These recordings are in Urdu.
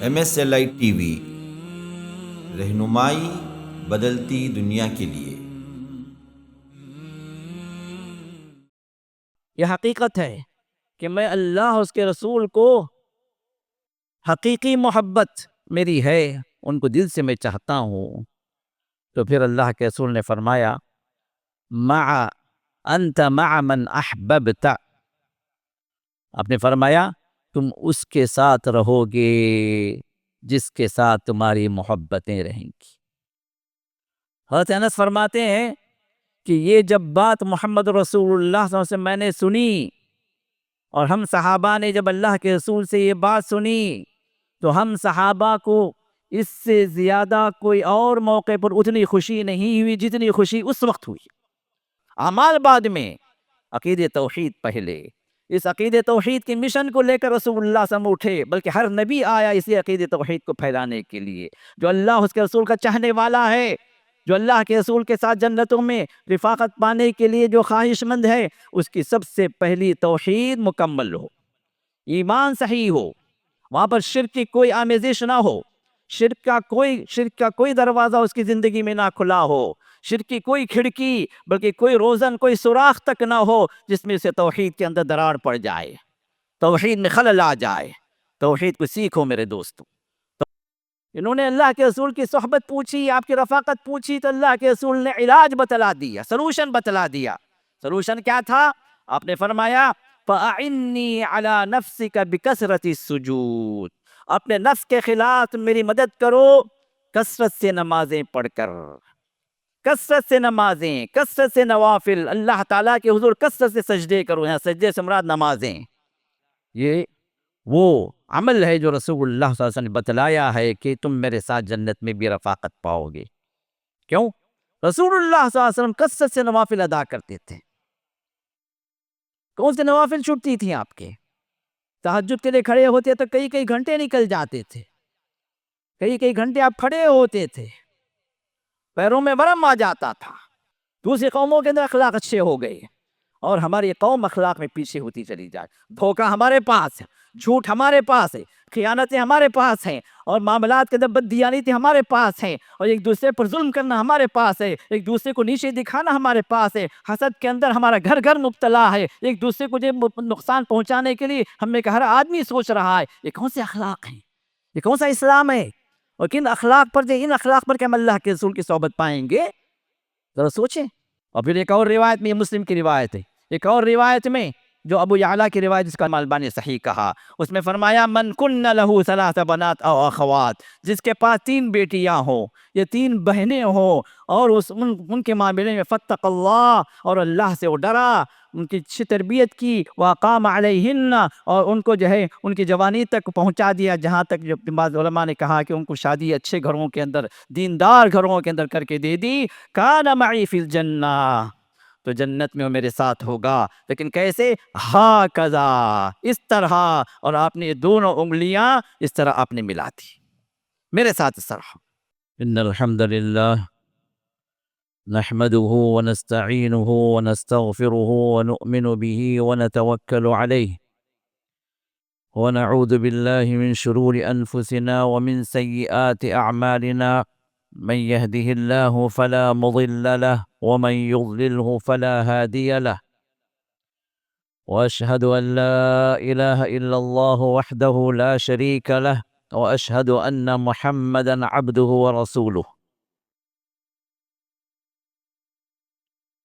MSLI ٹی وی، رہنمائی بدلتی دنیا کے لیے۔ یہ حقیقت ہے کہ میں اللہ اور اس کے رسول کو حقیقی محبت میری ہے، ان کو دل سے میں چاہتا ہوں۔ تو پھر اللہ کے رسول نے فرمایا مع انت مع من احببت، آپ نے فرمایا تم اس کے ساتھ رہو گے جس کے ساتھ تمہاری محبتیں رہیں گی۔ حضرت انس فرماتے ہیں کہ یہ جب بات محمد رسول اللہ صلی اللہ علیہ وسلم سے میں نے سنی، اور ہم صحابہ نے جب اللہ کے رسول سے یہ بات سنی، تو ہم صحابہ کو اس سے زیادہ کوئی اور موقع پر اتنی خوشی نہیں ہوئی جتنی خوشی اس وقت ہوئی۔ اعمال بعد میں، عقید توحید پہلے۔ اس عقید توحید کے مشن کو لے کر رسول اللہ صلی اللہ علیہ وسلم اٹھے، بلکہ ہر نبی آیا اسی عقید توحید کو پھیلانے کے لیے۔ جو اللہ اس کے رسول کا چاہنے والا ہے، جو اللہ کے رسول کے ساتھ جنتوں میں رفاقت پانے کے لیے جو خواہش مند ہے، اس کی سب سے پہلی توحید مکمل ہو، ایمان صحیح ہو، وہاں پر شرک کی کوئی آمیزش نہ ہو، شرک کا کوئی دروازہ اس کی زندگی میں نہ کھلا ہو، شرک کی کوئی کھڑکی بلکہ کوئی روزن، کوئی سوراخ تک نہ ہو جس میں سے توحید کے اندر دراڑ پڑ جائے، توحید میں خلل آ جائے۔ توحید کو سیکھو میرے دوستو۔ انہوں نے اللہ کے رسول کی صحبت پوچھی، آپ کی رفاقت پوچھی، تو اللہ کے رسول نے علاج بتلا دیا، سلوشن بتلا دیا۔ سلوشن کیا تھا؟ آپ نے فرمایا فَأَعِنِّي عَلَى نَفْسِكَ بِكَثْرَةِ السُّجُودِ، اپنے نفس کے خلاف میری مدد کرو کثرت سے نمازیں پڑھ کر، کثرت سے نمازیں، کثرت سے نوافل، اللہ تعالیٰ کے حضور کثرت سے سجدے کرو۔ یہاں سجدے سے مراد نمازیں۔ یہ وہ عمل ہے جو رسول اللہ صلی اللہ علیہ وسلم نے بتلایا ہے کہ تم میرے ساتھ جنت میں بھی رفاقت پاؤ گے۔ کیوں؟ رسول اللہ صلی اللہ علیہ وسلم کثرت سے نوافل ادا کرتے تھے۔ کون سے نوافل چھوٹتی تھیں آپ کے؟ تہجد کے لیے کھڑے ہوتے تو کئی کئی گھنٹے نکل جاتے تھے، کئی کئی گھنٹے آپ کھڑے ہوتے تھے، پیروں میں ورم آ جاتا تھا۔ دوسری قوموں کے اندر اخلاق اچھے ہو گئے، اور ہماری قوم اخلاق میں پیچھے ہوتی چلی جائے۔ دھوکہ ہمارے پاس ہے، جھوٹ ہمارے پاس ہے، خیانتیں ہمارے پاس ہیں، اور معاملات کے اندر بددیانتی ہمارے پاس ہیں، اور ایک دوسرے پر ظلم کرنا ہمارے پاس ہے، ایک دوسرے کو نیچے دکھانا ہمارے پاس ہے، حسد کے اندر ہمارا گھر گھر مبتلا ہے، ایک دوسرے کو نقصان پہنچانے کے لیے ہم میں کہ ہر آدمی سوچ رہا ہے۔ یہ کون سے اخلاق ہیں؟ یہ کون سا اسلام ہے؟ اور کن اخلاق پر ان اخلاق پر کہ ہم اللہ کے رسول کی صحبت پائیں گے؟ ذرا سوچیں۔ اور پھر ایک اور روایت میں، یہ مسلم کی روایت ہے، ایک اور روایت میں جو ابو یعلا کی روایت جس کا البانی نے صحیح کہا، اس میں فرمایا من کن لہ ثلاث بنات او اخوات، جس کے پاس 3 بیٹیاں ہوں یا 3 بہنیں ہوں، اور ان کے معاملے میں فاتق اللہ، اور اللہ سے وہ ڈرا، ان کی اچھی تربیت کی، وقام علیہن، اور ان کو جو ہے ان کی جوانی تک پہنچا دیا، جہاں تک جو بعض علماء نے کہا کہ ان کو شادی اچھے گھروں کے اندر، دیندار گھروں کے اندر کر کے دے دی، کان معی فی الجنہ، تو جنت میں وہ میرے ساتھ ہوگا۔ لیکن کیسے؟ ہاکذا، اس طرح، اور آپ نے یہ دونوں انگلیاں اس طرح آپ نے ملا دی، میرے ساتھ اس طرح۔ ان الحمد للہ نحمده ونستعینه ونستغفره ونؤمن به ونتوکل علیہ ونعوذ باللہ من شرور انفسنا ومن سیئات اعمالنا، من يهده الله فلا مضل له ومن يضلله فلا هادي له، وأشهد أن لا إله إلا الله وحده لا شريك له، وأشهد أن محمدا عبده ورسوله۔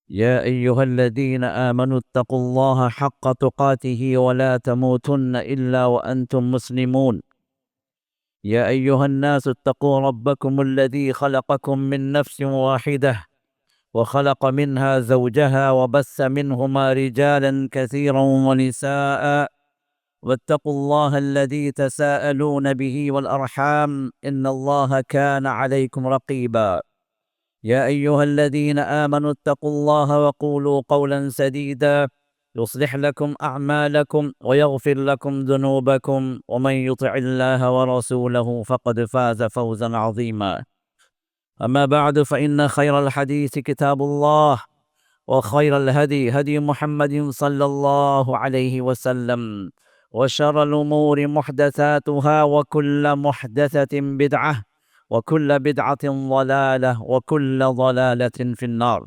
يا أيها الذين آمنوا اتقوا الله حق تقاته ولا تموتن إلا وأنتم مسلمون۔ يا أيها الناس اتقوا ربكم الذي خلقكم من نفس واحدة وخلق منها زوجها وبث منهما رجالا كثيرا ونساء، واتقوا الله الذي تساءلون به والأرحام إن الله كان عليكم رقيبا۔ يا أيها الذين آمنوا اتقوا الله وقولوا قولا سديدا يصلح لكم أعمالكم ويغفر لكم ذنوبكم، ومن يطع الله ورسوله فقد فاز فوزا عظيما۔ أما بعد، فإن خير الحديث كتاب الله، وخير الهدي هدي محمد صلى الله عليه وسلم، وشر الأمور محدثاتها وكل محدثة بدعة وكل بدعة ضلالة وكل ضلالة في النار.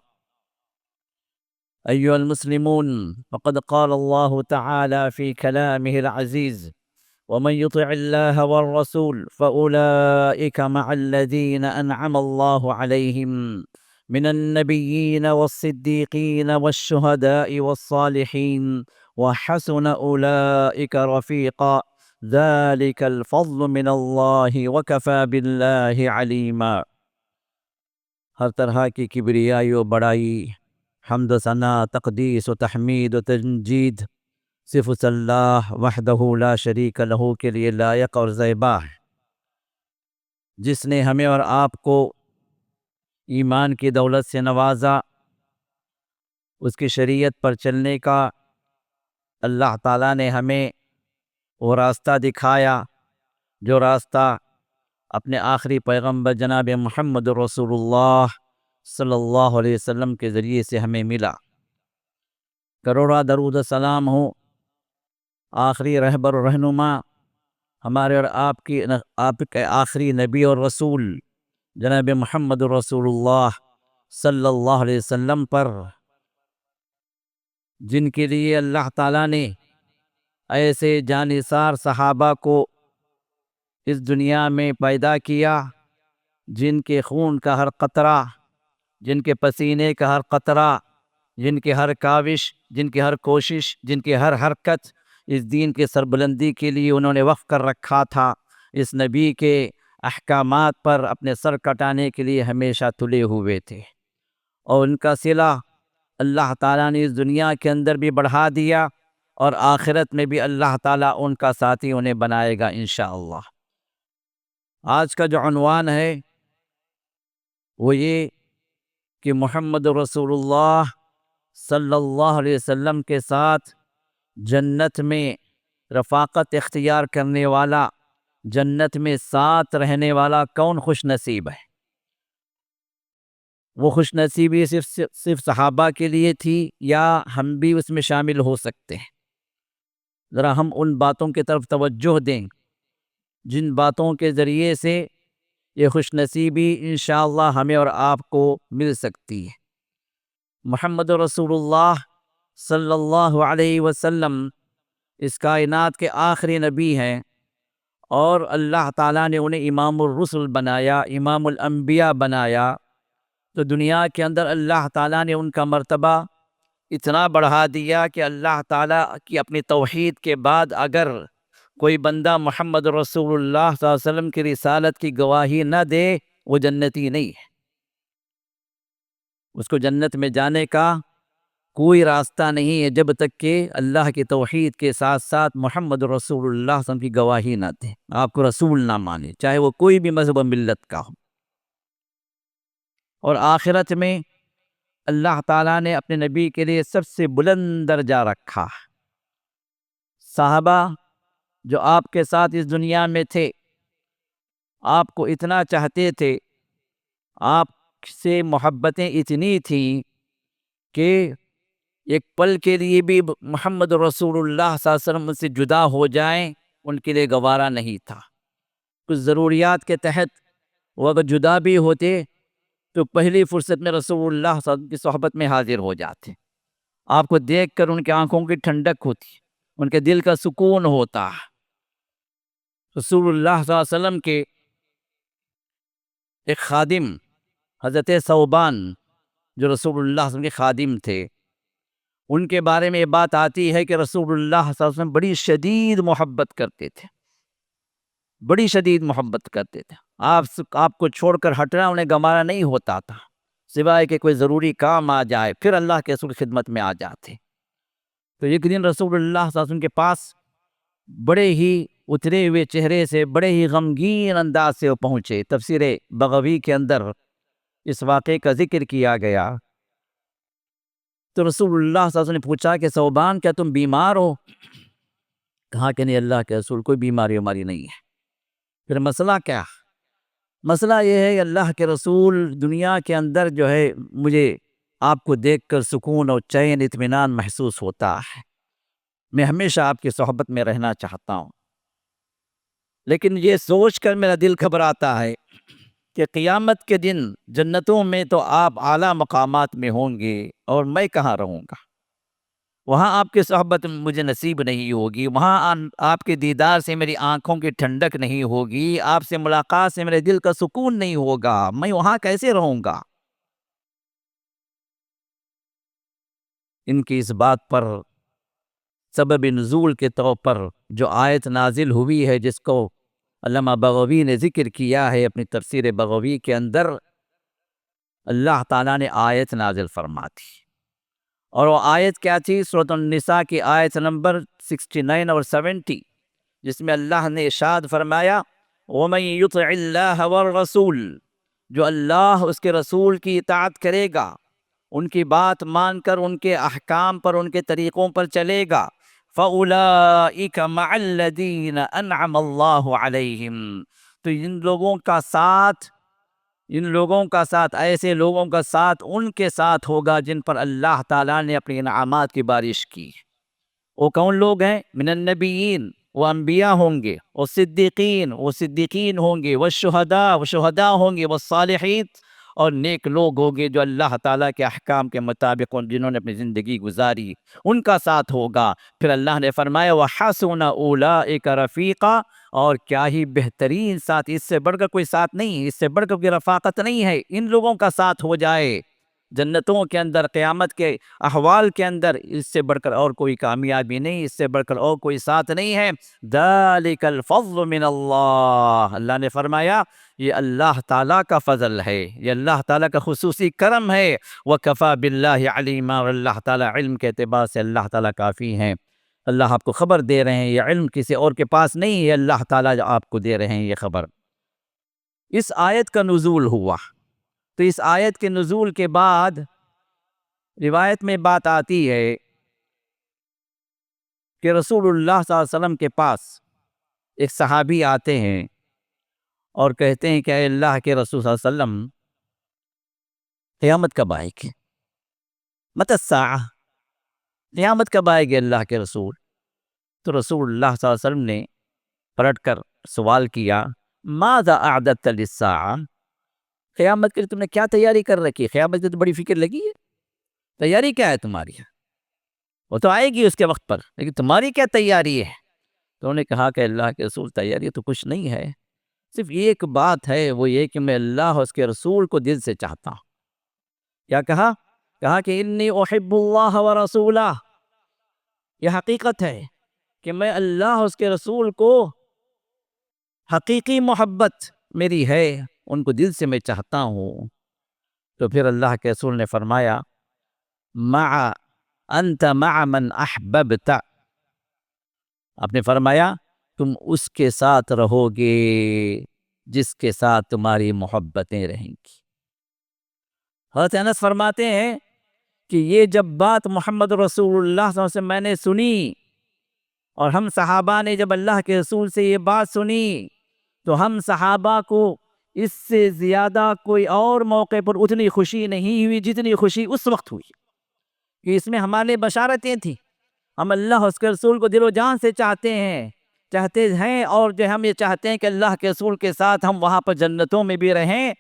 أيها المسلمون، فقد قال الله تعالى في كلامه العزيز: ومن يطع الله والرسول فأولئك مع الذين أنعم الله عليهم من النبيين والصديقين والشهداء والصالحين وحسن أولئك رفيقا ذلك الفضل من الله وكفى بالله عليما. ہر طرح کی کبریائی و بڑائی، حمد و ثنا، تقدیس و تحمید و تمجید صرف اس اللہ وحدہ لا شریک لہ کے لیے لائق اور زیبا ہے، جس نے ہمیں اور آپ کو ایمان کی دولت سے نوازا، اس کی شریعت پر چلنے کا اللہ تعالیٰ نے ہمیں وہ راستہ دکھایا جو راستہ اپنے آخری پیغمبر جناب محمد رسول اللہ صلی اللہ علیہ وسلم کے ذریعے سے ہمیں ملا۔ کروڑا درود و سلام ہو آخری رہبر و رہنما، ہمارے اور آپ کے آخری نبی اور رسول جناب محمد رسول اللہ صلی اللہ علیہ وسلم پر، جن کے لیے اللہ تعالیٰ نے ایسے جانثار صحابہ کو اس دنیا میں پیدا کیا، جن کے خون کا ہر قطرہ، جن کے پسینے کا ہر قطرہ، جن کی ہر کاوش، جن کی ہر کوشش، جن کی ہر حرکت اس دین کے سربلندی کے لیے انہوں نے وقف کر رکھا تھا، اس نبی کے احکامات پر اپنے سر کٹانے کے لیے ہمیشہ تلے ہوئے تھے، اور ان کا صلہ اللہ تعالیٰ نے اس دنیا کے اندر بھی بڑھا دیا، اور آخرت میں بھی اللہ تعالیٰ ان کا ساتھی انہیں بنائے گا انشاءاللہ۔ آج کا جو عنوان ہے وہ یہ کہ محمد رسول اللہ صلی اللہ علیہ وسلم کے ساتھ جنت میں رفاقت اختیار کرنے والا، جنت میں ساتھ رہنے والا کون خوش نصیب ہے؟ وہ خوش نصیبی صرف صحابہ کے لیے تھی یا ہم بھی اس میں شامل ہو سکتے ہیں؟ ذرا ہم ان باتوں کی طرف توجہ دیں جن باتوں کے ذریعے سے یہ خوش نصیبی انشاءاللہ ہمیں اور آپ کو مل سکتی ہے۔ محمد رسول اللہ صلی اللہ علیہ وسلم اس کائنات کے آخری نبی ہیں، اور اللہ تعالیٰ نے انہیں امام الرسل بنایا، امام الانبیاء بنایا، تو دنیا کے اندر اللہ تعالیٰ نے ان کا مرتبہ اتنا بڑھا دیا کہ اللہ تعالیٰ کی اپنی توحید کے بعد اگر کوئی بندہ محمد رسول اللہ صلی اللہ علیہ وسلم کی رسالت کی گواہی نہ دے، وہ جنتی نہیں ہے، اس کو جنت میں جانے کا کوئی راستہ نہیں ہے جب تک کہ اللہ کی توحید کے ساتھ ساتھ محمد رسول اللہ صلی اللہ علیہ وسلم کی گواہی نہ دے، آپ کو رسول نہ مانے، چاہے وہ کوئی بھی مذہب و ملت کا ہو۔ اور آخرت میں اللہ تعالیٰ نے اپنے نبی کے لیے سب سے بلند درجہ رکھا۔ صحابہ جو آپ کے ساتھ اس دنیا میں تھے، آپ کو اتنا چاہتے تھے، آپ سے محبتیں اتنی تھیں کہ ایک پل کے لیے بھی محمد رسول اللہ صلی اللہ علیہ وسلم سے جدا ہو جائیں ان کے لیے گوارا نہیں تھا۔ کچھ ضروریات کے تحت وہ اگر جدا بھی ہوتے تو پہلی فرصت میں رسول اللہ صلی اللہ علیہ وسلم کی صحبت میں حاضر ہو جاتے، آپ کو دیکھ کر ان کی آنکھوں کی ٹھنڈک ہوتی، ان کے دل کا سکون ہوتا۔ رسول اللہ صلی اللہ علیہ وسلم کے ایک خادم حضرت ثوبان جو رسول اللہ صلی اللہ علیہ وسلم کے خادم تھے، ان کے بارے میں یہ بات آتی ہے کہ رسول اللہ صلی اللہ علیہ وسلم بڑی شدید محبت کرتے تھے، بڑی شدید محبت کرتے تھے، آپ کو چھوڑ کر ہٹنا انہیں گوارا نہیں ہوتا تھا، سوائے کہ کوئی ضروری کام آ جائے پھر اللہ کے رسول خدمت میں آ جاتے۔ تو ایک دن رسول اللہ صلی اللہ علیہ وسلم کے پاس بڑے ہی اترے ہوئے چہرے سے، بڑے ہی غمگین انداز سے وہ پہنچے۔ تفسیر بغوی کے اندر اس واقعے کا ذکر کیا گیا۔ تو رسول اللہ صلی اللہ علیہ وسلم نے پوچھا کہ ثوبان کیا تم بیمار ہو؟ کہا کہ نہیں اللہ کے رسول کوئی بیماری ہماری نہیں ہے۔ پھر مسئلہ کیا؟ مسئلہ یہ ہے کہ اللہ کے رسول دنیا کے اندر جو ہے مجھے آپ کو دیکھ کر سکون اور چین اطمینان محسوس ہوتا ہے، میں ہمیشہ آپ کی صحبت میں رہنا چاہتا ہوں، لیکن یہ سوچ کر میرا دل گھبراتا ہے کہ قیامت کے دن جنتوں میں تو آپ اعلیٰ مقامات میں ہوں گے اور میں کہاں رہوں گا؟ وہاں آپ کی صحبت مجھے نصیب نہیں ہوگی، وہاں آپ کے دیدار سے میری آنکھوں کی ٹھنڈک نہیں ہوگی، آپ سے ملاقات سے میرے دل کا سکون نہیں ہوگا، میں وہاں کیسے رہوں گا؟ ان کی اس بات پر سبب نزول کے طور پر جو آیت نازل ہوئی ہے، جس کو علامہ بغوی نے ذکر کیا ہے اپنی تفسیر بغوی کے اندر، اللہ تعالیٰ نے آیت نازل فرما دی، اور وہ آیت کیا تھی؟ سورۃ النساء کی آیت نمبر 69 اور 70، جس میں اللہ نے ارشاد فرمایا وَمَن يُطِعِ اللَّهَ وَالرَّسُولَ، جو اللہ اس کے رسول کی اطاعت کرے گا، ان کی بات مان کر ان کے احکام پر، ان کے طریقوں پر چلے گا، فَأُولَئِكَ مَعَ الَّذِينَ أَنْعَمَ اللَّهُ عَلَيْهِمْ، تو ان لوگوں کا ساتھ ایسے لوگوں کا ساتھ ان کے ساتھ ہوگا جن پر اللہ تعالیٰ نے اپنی انعامات کی بارش کی۔ وہ کون لوگ ہیں؟ من النبیین، وہ انبیاء ہوں گے، وہ صدیقین ہوں گے، وہ شہداء ہوں گے، وہ صالحین اور نیک لوگ ہوں گے جو اللہ تعالیٰ کے احکام کے مطابق جنہوں نے اپنی زندگی گزاری، ان کا ساتھ ہوگا۔ پھر اللہ نے فرمایا وَحَسُنَ أُولَئِكَ رَفِيقًا، اور کیا ہی بہترین ساتھ، اس سے بڑھ کر کوئی ساتھ نہیں، اس سے بڑھ کر کوئی رفاقت نہیں ہے، ان لوگوں کا ساتھ ہو جائے جنتوں کے اندر، قیامت کے احوال کے اندر، اس سے بڑھ کر اور کوئی کامیابی نہیں، اس سے بڑھ کر اور کوئی ساتھ نہیں ہے۔ ذَلِكَ الْفَضْلُ مِنَ اللَّهِ، اللہ نے فرمایا یہ اللہ تعالیٰ کا فضل ہے، یہ اللہ تعالیٰ کا خصوصی کرم ہے۔ وَكَفَى بِاللَّهِ عَلِيمًا، اور اللہ تعالیٰ علم کے اعتبار سے اللہ تعالیٰ کافی ہیں۔ اللہ آپ کو خبر دے رہے ہیں، یہ علم کسی اور کے پاس نہیں ہے، اللہ تعالیٰ جو آپ کو دے رہے ہیں یہ خبر۔ اس آیت کا نزول ہوا، تو اس آیت کے نزول کے بعد روایت میں بات آتی ہے کہ رسول اللہ صلی اللہ علیہ وسلم کے پاس ایک صحابی آتے ہیں اور کہتے ہیں کہ اے اللہ کے رسول صلی اللہ علیہ وسلم، قیامت کب آئے گی؟ متی الساعہ، قیامت کب آئے گی اللہ کے رسول؟ تو رسول اللہ صلی اللہ علیہ وسلم نے پلٹ کر سوال کیا ماذا اعددت للساعہ، قیامت کے لیے تم نے کیا تیاری کر رکھی ہے؟ قیامت کی تو بڑی فکر لگی ہے، تیاری کیا ہے تمہاری؟ وہ تو آئے گی اس کے وقت پر، لیکن تمہاری کیا تیاری ہے؟ تو انہوں نے کہا کہ اللہ کے رسول تیاری تو کچھ نہیں ہے، صرف ایک بات ہے، وہ یہ کہ میں اللہ اور اس کے رسول کو دل سے چاہتا ہوں۔ کیا کہا؟ کہا کہ انی احب اللہ ورسولہ، یہ حقیقت ہے کہ میں اللہ اور اس کے رسول کو حقیقی محبت میری ہے، ان کو دل سے میں چاہتا ہوں۔ تو پھر اللہ کے رسول نے فرمایا انت مع من احببت، آپ نے فرمایا تم اس کے ساتھ رہو گے جس کے ساتھ تمہاری محبتیں رہیں گی۔ حضرت انس فرماتے ہیں کہ یہ جب بات محمد رسول اللہ صلی اللہ علیہ وسلم میں نے سنی، اور ہم صحابہ نے جب اللہ کے رسول سے یہ بات سنی، تو ہم صحابہ کو اس سے زیادہ کوئی اور موقع پر اتنی خوشی نہیں ہوئی جتنی خوشی اس وقت ہوئی، کہ اس میں ہمارے بشارتیں تھیں۔ ہم اللہ اور اس کے رسول کو دل و جان سے چاہتے ہیں، اور جو ہم یہ چاہتے ہیں کہ اللہ کے رسول کے ساتھ ہم وہاں پر جنتوں میں بھی رہیں،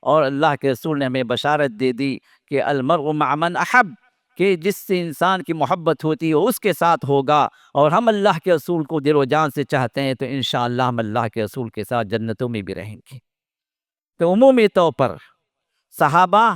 اور اللہ کے رسول نے ہمیں بشارت دے دی کہ المرء مع من احب، کہ جس سے انسان کی محبت ہوتی ہے اس کے ساتھ ہوگا، اور ہم اللہ کے رسول کو دل و جان سے چاہتے ہیں تو انشاءاللہ ہم اللہ کے رسول کے ساتھ جنتوں میں بھی رہیں گے۔ تو عمومی طور پر صحابہ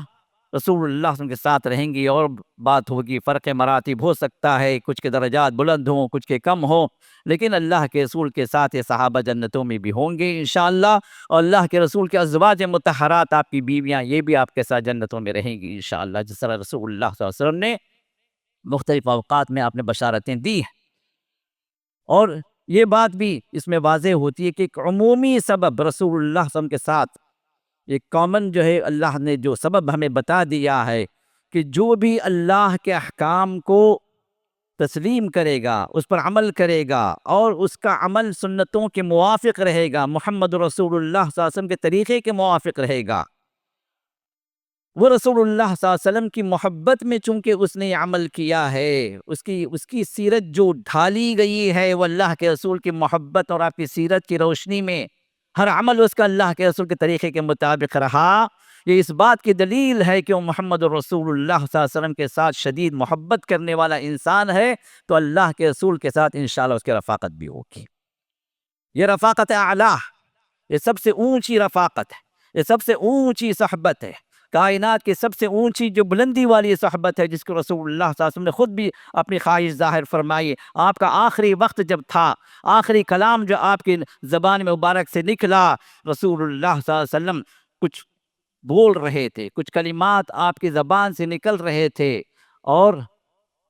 رسول اللہ صلی اللہ علیہ وسلم کے ساتھ رہیں گی، اور بات ہوگی، فرق مراتب ہو سکتا ہے، کچھ کے درجات بلند ہوں، کچھ کے کم ہوں، لیکن اللہ کے رسول کے ساتھ یہ صحابہ جنتوں میں بھی ہوں گے انشاءاللہ، اور اللہ کے رسول کے ازواج مطہرات، آپ کی بیویاں، یہ بھی آپ کے ساتھ جنتوں میں رہیں گی انشاءاللہ، جس طرح رسول اللہ صلی اللہ علیہ وسلم نے مختلف اوقات میں آپ نے بشارتیں دی ہیں۔ اور یہ بات بھی اس میں واضح ہوتی ہے کہ ایک عمومی سبب رسول اللہ صلی اللہ علیہ وسلم کے ساتھ، ایک کامن جو ہے اللہ نے جو سبب ہمیں بتا دیا ہے کہ جو بھی اللہ کے احکام کو تسلیم کرے گا، اس پر عمل کرے گا، اور اس کا عمل سنتوں کے موافق رہے گا، محمد رسول اللہ صلی اللہ علیہ وسلم کے طریقے کے موافق رہے گا، وہ رسول اللہ صلی اللہ علیہ وسلم کی محبت میں چونکہ اس نے عمل کیا ہے، اس کی سیرت جو ڈھالی گئی ہے وہ اللہ کے رسول کی محبت اور آپ کی سیرت کی روشنی میں، ہر عمل اس کا اللہ کے رسول کے طریقے کے مطابق رہا، یہ اس بات کی دلیل ہے کہ وہ محمد رسول اللہ صلی اللہ علیہ وسلم کے ساتھ شدید محبت کرنے والا انسان ہے، تو اللہ کے رسول کے ساتھ انشاءاللہ اس کی رفاقت بھی ہوگی۔ یہ رفاقت اعلیٰ، یہ سب سے اونچی رفاقت ہے، یہ سب سے اونچی صحبت ہے، کائنات کی سب سے اونچی جو بلندی والی صحبت ہے، جس کو رسول اللہ صلی اللہ علیہ وسلم نے خود بھی اپنی خواہش ظاہر فرمائی۔ آپ کا آخری وقت جب تھا، آخری کلام جو آپ کی زبان مبارک سے نکلا، رسول اللہ صلی اللہ علیہ وسلم کچھ بول رہے تھے، کچھ کلمات آپ کی زبان سے نکل رہے تھے اور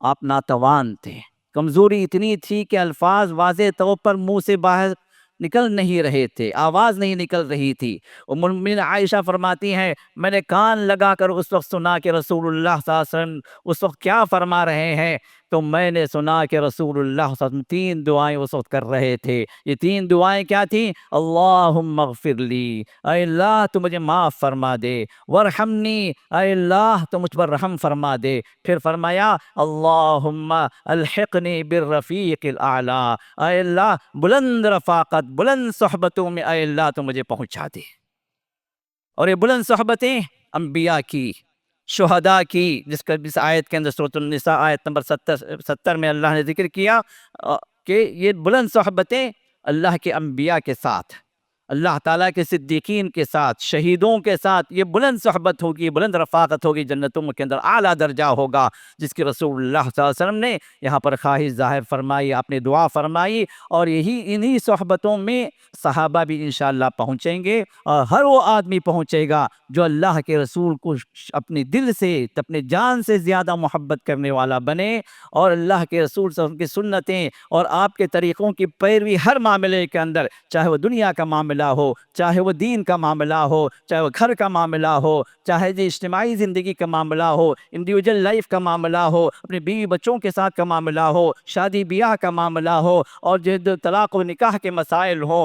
آپ ناتوان تھے، کمزوری اتنی تھی کہ الفاظ واضح طور پر منہ سے باہر نکل نہیں رہے تھے، آواز نہیں نکل رہی تھی۔ ام المؤمنین عائشہ فرماتی ہیں میں نے کان لگا کر اس وقت سنا کہ رسول اللہ صلی اللہ علیہ وسلم اس وقت کیا فرما رہے ہیں، تو میں نے سنا کہ رسول اللہ صلی اللہ علیہ وسلم 3 دعائیں اس وقت کر رہے تھے۔ یہ 3 دعائیں کیا تھیں؟ اللہم اغفر لی، اے اللہ تو مجھے معاف فرما دے، ورحمنی، اے اللہ تو مجھ پر رحم فرما دے، پھر فرمایا اللہم الحقنی بالرفیق الاعلیٰ، اے اللہ بلند رفاقت، بلند صحبتوں میں اے اللہ تو مجھے پہنچا دے۔ اور یہ بلند صحبتیں انبیاء کی، شہداء کی، جس کا اس آیت کے اندر سورۃ النساء آیت نمبر 70 میں اللہ نے ذکر کیا کہ یہ بلند صحبتیں اللہ کے انبیاء کے ساتھ، اللہ تعالیٰ کے صدیقین کے ساتھ، شہیدوں کے ساتھ یہ بلند صحبت ہوگی، بلند رفاقت ہوگی، جنتوں کے اندر اعلیٰ درجہ ہوگا، جس کی رسول اللہ صلی اللہ علیہ وسلم نے یہاں پر خواہش ظاہر فرمائی، آپ نے دعا فرمائی، اور انہی صحبتوں میں صحابہ بھی انشاءاللہ پہنچیں گے، اور ہر وہ آدمی پہنچے گا جو اللہ کے رسول کو اپنے دل سے، اپنے جان سے زیادہ محبت کرنے والا بنے، اور اللہ کے رسول صلی اللہ علیہ وسلم کی سنتیں اور آپ کے طریقوں کی پیروی ہر معاملے کے اندر، چاہے وہ دنیا کا معاملہ ہو، چاہے وہ دین کا معاملہ ہو، چاہے وہ گھر کا معاملہ ہو، چاہے جو اجتماعی زندگی کا معاملہ ہو، انڈیویجول لائف کا معاملہ ہو، اپنے بیوی بچوں کے ساتھ کا معاملہ ہو، شادی بیاہ کا معاملہ ہو، اور جو طلاق و نکاح کے مسائل ہو،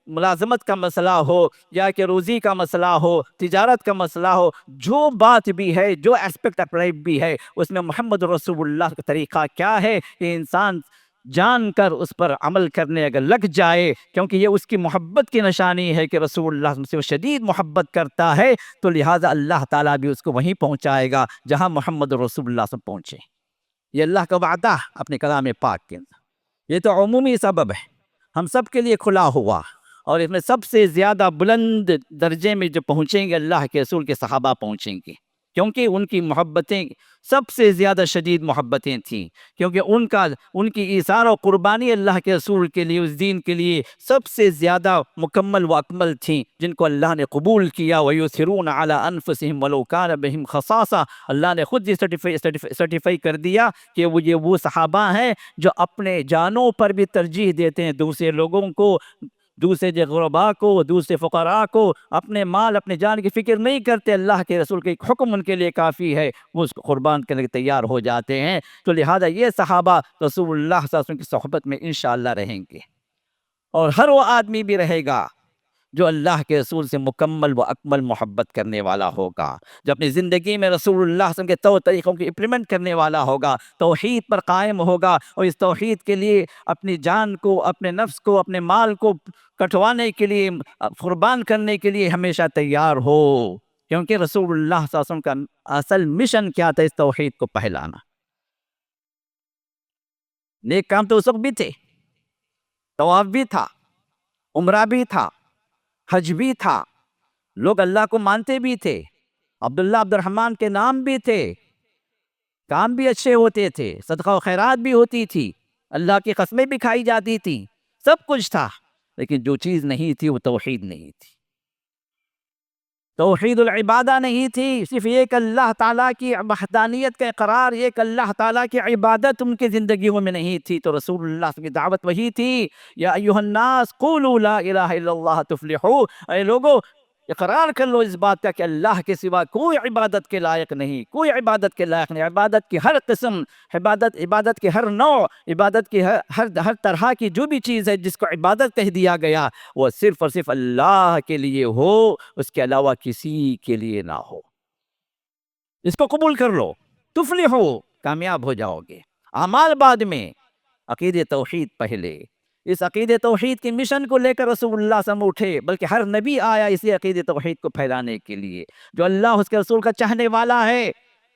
ملازمت کا مسئلہ ہو، یا کہ روزی کا مسئلہ ہو، تجارت کا مسئلہ ہو، جو بات بھی ہے، جو اسپیکٹ آف لائف بھی ہے، اس میں محمد رسول اللہ کا طریقہ کیا ہے، کہ انسان جان کر اس پر عمل کرنے اگر لگ جائے، کیونکہ یہ اس کی محبت کی نشانی ہے کہ رسول اللہ سے وہ شدید محبت کرتا ہے، تو لہٰذا اللہ تعالیٰ بھی اس کو وہیں پہنچائے گا جہاں محمد رسول اللہ سے پہنچے۔ یہ اللہ کا وعدہ اپنے کلام پاک کے اندر، یہ تو عمومی سبب ہے، ہم سب کے لیے کھلا ہوا، اور اس میں سب سے زیادہ بلند درجے میں جو پہنچیں گے اللہ کے رسول کے صحابہ پہنچیں گے، کیونکہ ان کی محبتیں سب سے زیادہ شدید محبتیں تھیں، کیونکہ ان کی ایثار و قربانی اللہ کے رسول کے لیے، اس دین کے لیے سب سے زیادہ مکمل و اکمل تھیں، جن کو اللہ نے قبول کیا۔ وَيُؤْثِرُونَ عَلَىٰ أَنفُسِهِمْ وَلَوْ كَانَ بِهِمْ خَصَاصَةٌ، اللہ نے خود یہ سرٹیفائی کر دیا کہ وہ صحابہ ہیں جو اپنے جانوں پر بھی ترجیح دیتے ہیں، دوسرے لوگوں کو، دوسرے غرباء کو، دوسرے فقراء کو، اپنے مال اپنے جان کی فکر نہیں کرتے، اللہ کے رسول کا ایک حکم ان کے لیے کافی ہے، وہ اس کو قربان کرنے کے تیار ہو جاتے ہیں۔ تو لہذا یہ صحابہ رسول اللہ صلی اللہ علیہ وسلم کی صحبت میں انشاءاللہ رہیں گے، اور ہر وہ آدمی بھی رہے گا جو اللہ کے رسول سے مکمل و اکمل محبت کرنے والا ہوگا، جو اپنی زندگی میں رسول اللہ صلی اللہ علیہ وسلم کے طور طریقوں کی امپلیمنٹ کرنے والا ہوگا، توحید پر قائم ہوگا، اور اس توحید کے لیے اپنی جان کو، اپنے نفس کو، اپنے مال کو کٹوانے کے لیے، قربان کرنے کے لیے ہمیشہ تیار ہو، کیونکہ رسول اللہ صلی اللہ علیہ وسلم کا اصل مشن کیا تھا؟ اس توحید کو پھیلانا۔ نیک کام تو اس وقت بھی تھے، طواف بھی تھا، عمرہ بھی تھا، حج بھی تھا، لوگ اللہ کو مانتے بھی تھے، عبداللہ عبد الرحمن کے نام بھی تھے، کام بھی اچھے ہوتے تھے، صدقہ و خیرات بھی ہوتی تھی، اللہ کی قسمیں بھی کھائی جاتی تھی، سب کچھ تھا، لیکن جو چیز نہیں تھی وہ توحید نہیں تھی، توحید العبادہ نہیں تھی، صرف ایک اللہ تعالیٰ کی وحدانیت کا اقرار، ایک اللہ تعالیٰ کی عبادت ان کی زندگیوں میں نہیں تھی۔ تو رسول اللہ صلی اللہ علیہ وسلم کی دعوت وہی تھی، یا ایھا الناس قولوا لا الہ الا اللہ تفلحوا، اے لوگو اقرار کر لو اس بات کا کہ اللہ کے سوا کوئی عبادت کے لائق نہیں، کوئی عبادت کے لائق نہیں، عبادت کی ہر قسم، عبادت کے ہر نوع، عبادت کی ہر طرح کی جو بھی چیز ہے جس کو عبادت کہہ دیا گیا، وہ صرف اور صرف اللہ کے لیے ہو، اس کے علاوہ کسی کے لیے نہ ہو۔ اس کو قبول کر لو، تفلحو، کامیاب ہو جاؤ گے۔ اعمال بعد میں، عقید توحید پہلے۔ اس عقید توحید کے مشن کو لے کر رسول اللہ صلی اللہ علیہ وسلم اٹھے، بلکہ ہر نبی آیا اسی عقید توحید کو پھیلانے کے لیے۔ جو اللہ اس کے رسول کا چاہنے والا ہے،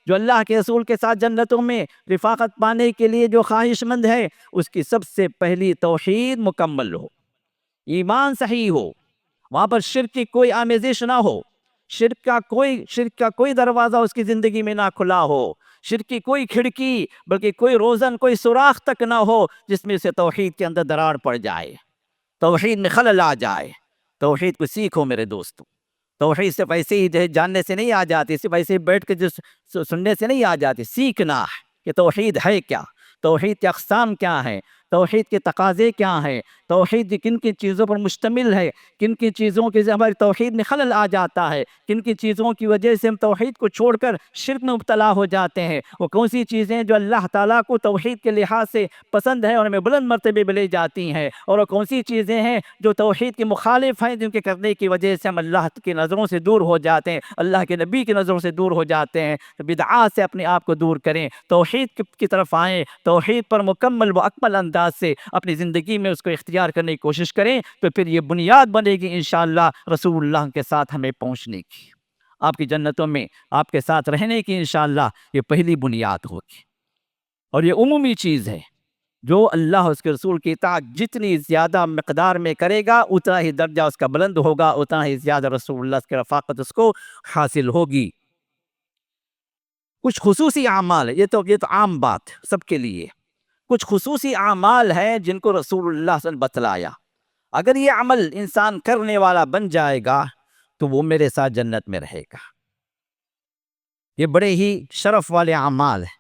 جو اللہ کے رسول کے ساتھ جنتوں میں رفاقت پانے کے لیے جو خواہش مند ہے، اس کی سب سے پہلی توحید مکمل ہو، ایمان صحیح ہو، وہاں پر شرک کی کوئی آمیزش نہ ہو، شرک کا کوئی دروازہ اس کی زندگی میں نہ کھلا ہو، شرک کی کوئی کھڑکی بلکہ کوئی روزن، کوئی سوراخ تک نہ ہو جس میں سے توحید کے اندر دراڑ پڑ جائے، توحید میں خلل آ جائے۔ توحید کو سیکھو میرے دوستو۔ توحید صرف ایسے ہی جاننے سے نہیں آ جاتی، صرف ایسے بیٹھ کے سننے سے نہیں آ جاتی، سیکھنا ہے کہ توحید ہے کیا، توحید کے اقسام کیا ہیں، توحید کے تقاضے کیا ہیں، توحید کن کن چیزوں پر مشتمل ہے، کن کن چیزوں کی ہماری توحید میں خلل آ جاتا ہے، کن کن چیزوں کی وجہ سے ہم توحید کو چھوڑ کر شرک میں مبتلا ہو جاتے ہیں، وہ کون سی چیزیں جو اللہ تعالیٰ کو توحید کے لحاظ سے پسند ہے اور ہمیں بلند مرتبے میں لے جاتی ہیں، اور وہ کون سی چیزیں ہیں جو توحید کے مخالف ہیں، جن کے کرنے کی وجہ سے ہم اللہ کی نظروں سے دور ہو جاتے ہیں، اللہ کے نبی کی نظروں سے دور ہو جاتے ہیں۔ بدعات سے اپنے آپ کو دور کریں، توحید کی طرف آئیں، توحید پر مکمل و اکمل انداز سے اپنی زندگی میں اس کو اختیار کرنے کی کوشش کریں، تو پھر یہ بنیاد بنے گی انشاءاللہ رسول اللہ کے ساتھ ہمیں پہنچنے کی، آپ کی جنتوں میں آپ کے ساتھ رہنے کی انشاءاللہ یہ پہلی بنیاد ہوگی۔ اور یہ عمومی چیز ہے، جو اللہ اس کے رسول کی اطاعت جتنی زیادہ مقدار میں کرے گا اتنا ہی درجہ اس کا بلند ہوگا، اتنا ہی زیادہ رسول اللہ کی رفاقت اس کو حاصل ہوگی۔ کچھ خصوصی اعمال، یہ تو عام بات سب کے لیے، کچھ خصوصی اعمال ہیں جن کو رسول اللہ صلی اللہ علیہ وسلم بتلایا، اگر یہ عمل انسان کرنے والا بن جائے گا تو وہ میرے ساتھ جنت میں رہے گا۔ یہ بڑے ہی شرف والے اعمال ہیں،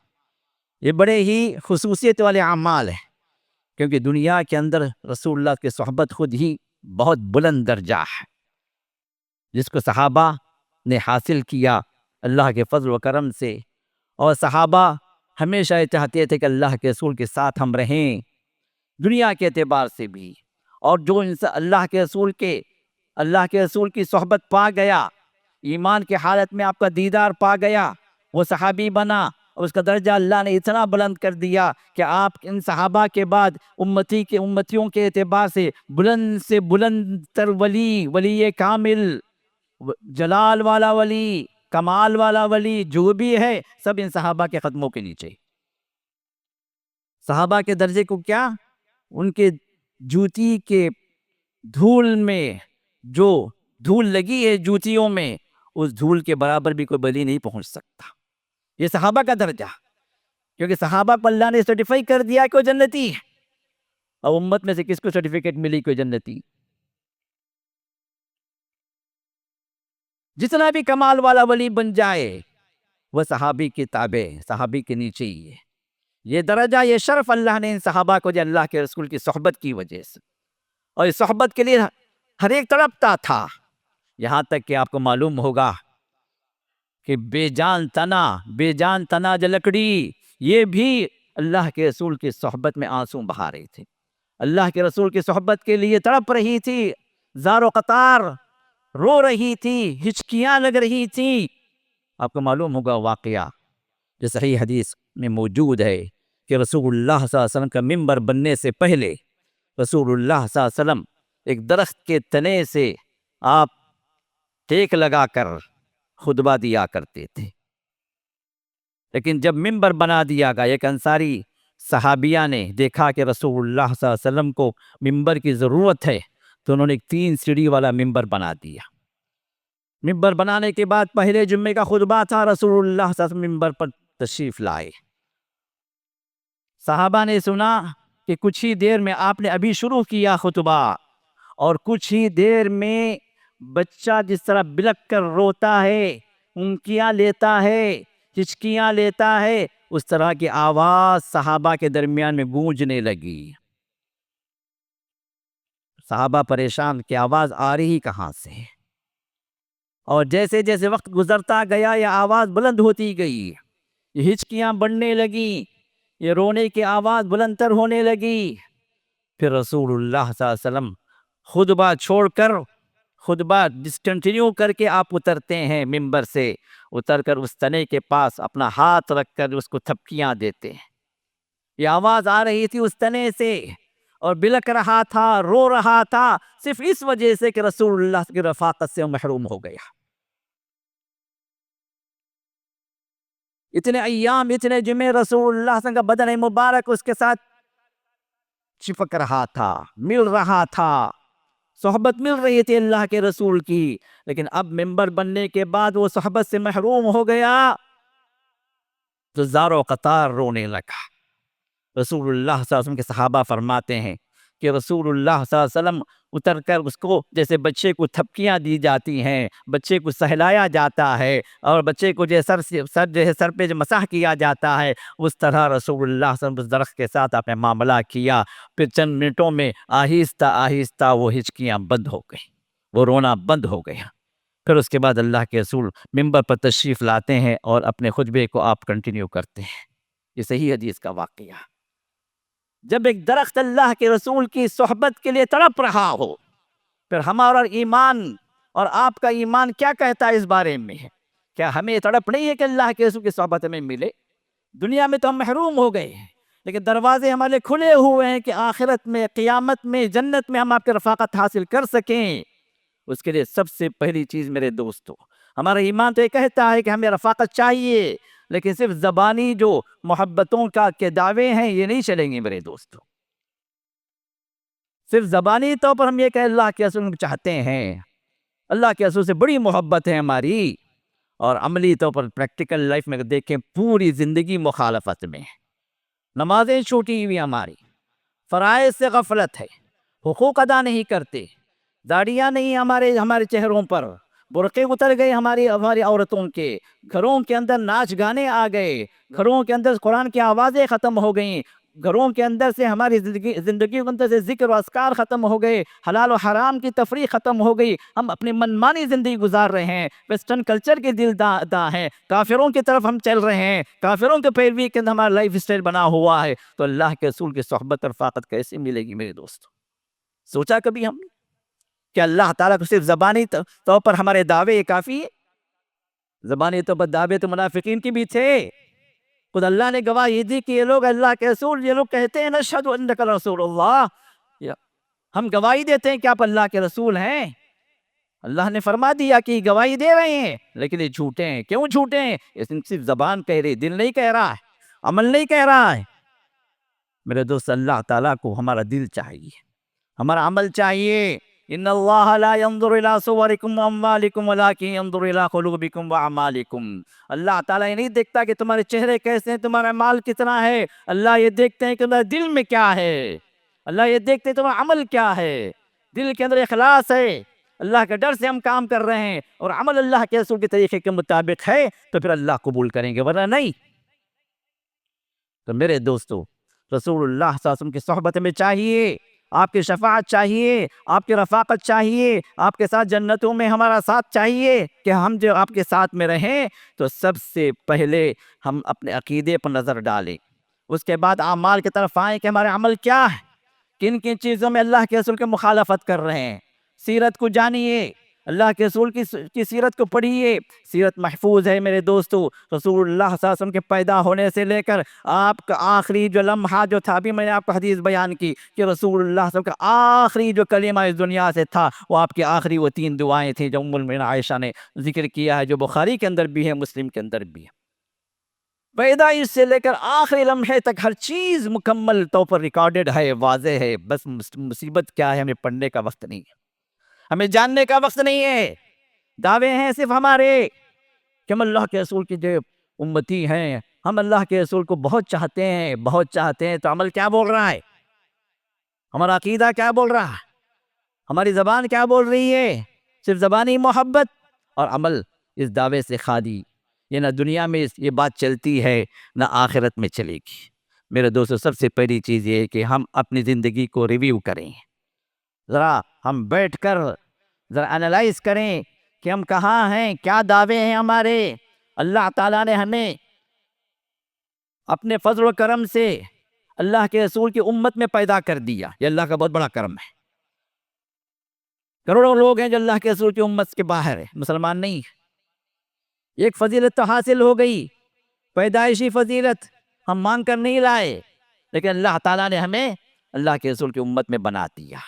یہ بڑے ہی خصوصیت والے اعمال ہیں، کیونکہ دنیا کے اندر رسول اللہ کی صحبت خود ہی بہت بلند درجہ ہے، جس کو صحابہ نے حاصل کیا اللہ کے فضل و کرم سے، اور صحابہ ہمیشہ یہ چاہتے تھے کہ اللہ کے رسول کے ساتھ ہم رہیں دنیا کے اعتبار سے بھی، اور جو انسان اللہ کے رسول کی صحبت پا گیا، ایمان کی حالت میں آپ کا دیدار پا گیا، وہ صحابی بنا، اور اس کا درجہ اللہ نے اتنا بلند کر دیا کہ آپ ان صحابہ کے بعد امتیوں کے اعتبار سے بلند تر ولی کامل، جلال والا ولی، کمال والا ولی جو بھی ہے، سب ان صحابہ کے قدموں کے نیچے۔ صحابہ کے درجے کو کیا، ان کے جوتی کے دھول میں جو دھول لگی ہے جوتیوں میں، اس دھول کے برابر بھی کوئی ولی نہیں پہنچ سکتا۔ یہ صحابہ کا درجہ، کیونکہ صحابہ کو اللہ نے سرٹیفائی کر دیا کہ وہ جنتی ہے، اور امت میں سے کس کو سرٹیفکیٹ ملی کوئی جنتی؟ جتنا بھی کمال والا ولی بن جائے وہ صحابی کی تابع، صحابی کے نیچے ہی ہے۔ یہ درجہ، یہ شرف اللہ نے ان صحابہ کو دیا اللہ کے رسول کی صحبت کی وجہ سے، اور اس صحبت کے لیے ہر ایک تڑپتا تھا، یہاں تک کہ آپ کو معلوم ہوگا کہ بے جان تنا جو لکڑی، یہ بھی اللہ کے رسول کی صحبت میں آنسو بہا رہی تھی، اللہ کے رسول کی صحبت کے لیے تڑپ رہی تھی، زار و قطار رو رہی تھی، ہچکیاں لگ رہی تھی۔ آپ کو معلوم ہوگا واقعہ جو صحیح حدیث میں موجود ہے کہ رسول اللہ صلی اللہ علیہ وسلم کا منبر بننے سے پہلے رسول اللہ صلی اللہ علیہ وسلم ایک درخت کے تنے سے آپ ٹیک لگا کر خطبہ دیا کرتے تھے، لیکن جب منبر بنا دیا گیا، ایک انصاری صحابیہ نے دیکھا کہ رسول اللہ صلی اللہ علیہ وسلم کو منبر کی ضرورت ہے، تو انہوں نے ایک 3 سیڑھی والا منبر بنا دیا۔ منبر بنانے کے بعد پہلے جمعے کا خطبہ تھا، رسول اللہ صلی اللہ علیہ وسلم منبر پر تشریف لائے، صحابہ نے سنا کہ کچھ ہی دیر میں آپ نے ابھی شروع کیا خطبہ، اور کچھ ہی دیر میں بچہ جس طرح بلک کر روتا ہے، انکیاں لیتا ہے، ہچکیاں لیتا ہے، اس طرح کی آواز صحابہ کے درمیان میں گونجنے لگی۔ صحابہ پریشان کہ آواز آ رہی کہاں سے، اور جیسے جیسے وقت گزرتا گیا یہ آواز بلند ہوتی گئی، یہ ہچکیاں بڑھنے لگی، یہ رونے کی آواز بلند تر ہونے لگی۔ پھر رسول اللہ صلی اللہ علیہ وسلم خطبہ ڈسکنٹینیو کر کے آپ اترتے ہیں ممبر سے، اتر کر اس تنے کے پاس اپنا ہاتھ رکھ کر اس کو تھپکیاں دیتے ہیں۔ یہ آواز آ رہی تھی اس تنے سے اور بلک رہا تھا، رو رہا تھا، صرف اس وجہ سے کہ رسول اللہ کی رفاقت سے محروم ہو گیا۔ اتنے ایام، اتنے جمعے رسول اللہ صلی اللہ علیہ وسلم کا بدن مبارک اس کے ساتھ چپک رہا تھا، مل رہا تھا، صحبت مل رہی تھی اللہ کے رسول کی، لیکن اب ممبر بننے کے بعد وہ صحبت سے محروم ہو گیا تو زاروں قطار رونے لگا۔ رسول اللہ صلی اللہ علیہ وسلم کے صحابہ فرماتے ہیں کہ رسول اللہ صلی اللہ علیہ وسلم اتر کر اس کو جیسے بچے کو تھپکیاں دی جاتی ہیں، بچے کو سہلایا جاتا ہے اور بچے کو جو سر پہ جو مسح کیا جاتا ہے، اس طرح رسول اللہ صلی اللہ علیہ وسلم اس درخت کے ساتھ آپ نے معاملہ کیا۔ پھر چند منٹوں میں آہستہ آہستہ وہ ہچکیاں بند ہو گئی، وہ رونا بند ہو گیا۔ پھر اس کے بعد اللہ کے رسول ممبر پر تشریف لاتے ہیں اور اپنے خطبے کو آپ کنٹینیو کرتے ہیں۔ یہ صحیح حدیث کا واقعہ۔ جب ایک درخت اللہ کے رسول کی صحبت کے لیے تڑپ رہا ہو، پھر ہمارا ایمان اور آپ کا ایمان کیا کہتا ہے اس بارے میں؟ کیا ہمیں تڑپ نہیں ہے کہ اللہ کے رسول کی صحبت میں ملے؟ دنیا میں تو ہم محروم ہو گئے ہیں، لیکن دروازے ہمارے کھلے ہوئے ہیں کہ آخرت میں، قیامت میں، جنت میں ہم آپ کی رفاقت حاصل کر سکیں۔ اس کے لیے سب سے پہلی چیز میرے دوستو، ہمارا ایمان تو یہ کہتا ہے کہ ہمیں رفاقت چاہیے، لیکن صرف زبانی جو محبتوں کا کے دعوے ہیں یہ نہیں چلیں گے میرے دوستو۔ صرف زبانی طور پر ہم یہ کہ اللہ کے رسول چاہتے ہیں، اللہ کے رسول سے بڑی محبت ہے ہماری، اور عملی طور پر پریکٹیکل لائف میں دیکھیں پوری زندگی مخالفت میں، نمازیں چھوٹی ہوئی ہماری، فرائض سے غفلت ہے، حقوق ادا نہیں کرتے، داڑیاں نہیں ہمارے چہروں پر، برقعے اتر گئے ہماری عورتوں کے، گھروں کے اندر ناچ گانے آ گئے، گھروں کے اندر قرآن کی آوازیں ختم ہو گئیں، گھروں کے اندر سے ہماری زندگی کے اندر سے ذکر و اذکار ختم ہو گئے، حلال و حرام کی تفریق ختم ہو گئی، ہم اپنی منمانی زندگی گزار رہے ہیں، ویسٹرن کلچر کے دل دا ہیں، کافروں کی طرف ہم چل رہے ہیں، کافروں کے پیروی کے اندر ہمارا لائف اسٹائل بنا ہوا ہے، تو اللہ کے رسول کی صحبت اور رفاقت کیسے ملے گی میرے دوست؟ سوچا کبھی ہم نے کہ اللہ تعالیٰ کو صرف زبانی طور پر ہمارے دعوے کافی ہے؟ زبانی طور پر دعوے تو منافقین کی بھی تھے، خود اللہ نے گواہی دی کہ یہ لوگ اللہ کے رسول، یہ لوگ کہتے ہیں نشہد انک رسول اللہ، ہم گواہی دیتے ہیں کہ آپ اللہ کے رسول ہیں۔ اللہ نے فرما دیا کہ گواہی دے رہے ہیں، لیکن یہ جھوٹے ہیں۔ کیوں جھوٹے ہیں؟ یہ صرف زبان کہہ رہی، دل نہیں کہہ رہا ہے، عمل نہیں کہہ رہا ہے۔ میرے دوست، اللہ تعالیٰ کو ہمارا دل چاہیے، ہمارا عمل چاہیے۔ ان اللہ لا ينظر الى صورکم واموالکم ولکن ينظر الى قلوبکم واعمالکم۔ اللہ تعالیٰ یہ نہیں دیکھتا کہ تمہارے چہرے کیسے ہیں، تمہارا مال کتنا ہے، اللہ یہ دیکھتے ہیں کہ تمہارے دل میں کیا ہے، اللہ یہ دیکھتے ہیں تمہارا عمل کیا ہے، دل کے اندر اخلاص ہے، اللہ کے ڈر سے ہم کام کر رہے ہیں اور عمل اللہ کے رسول کے طریقے کے مطابق ہے تو پھر اللہ قبول کریں گے، ورنہ نہیں۔ تو میرے دوستو، رسول اللہ صلی اللہ علیہ وسلم کی صحبت میں چاہیے، آپ کی شفاعت چاہیے، آپ کی رفاقت چاہیے، آپ کے ساتھ جنتوں میں ہمارا ساتھ چاہیے کہ ہم جو آپ کے ساتھ میں رہیں، تو سب سے پہلے ہم اپنے عقیدے پر نظر ڈالیں، اس کے بعد اعمال کی طرف آئیں کہ ہمارے عمل کیا ہے، کن کن چیزوں میں اللہ کے رسول کی مخالفت کر رہے ہیں۔ سیرت کو جانیے، اللہ کے رسول کی سیرت کو پڑھیے، سیرت محفوظ ہے میرے دوستو۔ رسول اللہ صلی اللہ علیہ وسلم کے پیدا ہونے سے لے کر آپ کا آخری جو لمحہ جو تھا، ابھی میں نے آپ کو حدیث بیان کی کہ رسول اللہ صلی اللہ علیہ وسلم کا آخری جو کلمہ اس دنیا سے تھا، وہ آپ کی آخری وہ 3 دعائیں تھیں جو ام المؤمنین عائشہ نے ذکر کیا ہے، جو بخاری کے اندر بھی ہے، مسلم کے اندر بھی ہے۔ پیدائش سے لے کر آخری لمحے تک ہر چیز مکمل طور پر ریکارڈڈ ہے، واضح ہے۔ بس مصیبت کیا ہے، ہمیں پڑھنے کا وقت نہیں ہے، ہمیں جاننے کا وقت نہیں ہے۔ دعوے ہیں صرف ہمارے کہ ہم اللہ کے رسول کی جو امتی ہیں، ہم اللہ کے رسول کو بہت چاہتے ہیں، بہت چاہتے ہیں، تو عمل کیا بول رہا ہے؟ ہمارا عقیدہ کیا بول رہا ہے؟ ہماری زبان کیا بول رہی ہے؟ صرف زبانی محبت اور عمل اس دعوے سے خالی، یہ نہ دنیا میں یہ بات چلتی ہے نہ آخرت میں چلے گی۔ میرے دوستو، سب سے پہلی چیز یہ ہے کہ ہم اپنی زندگی کو ریویو کریں، ذرا ہم بیٹھ کر ذرا انالائز کریں کہ ہم کہاں ہیں، کیا دعوے ہیں ہمارے۔ اللہ تعالیٰ نے ہمیں اپنے فضل و کرم سے اللہ کے رسول کی امت میں پیدا کر دیا، یہ اللہ کا بہت بڑا کرم ہے۔ کروڑوں لوگ ہیں جو اللہ کے رسول کی امت کے باہر ہیں، مسلمان نہیں ہے۔ ایک فضیلت تو حاصل ہو گئی، پیدائشی فضیلت ہم مانگ کر نہیں لائے، لیکن اللہ تعالیٰ نے ہمیں اللہ کے رسول کی امت میں بنا دیا،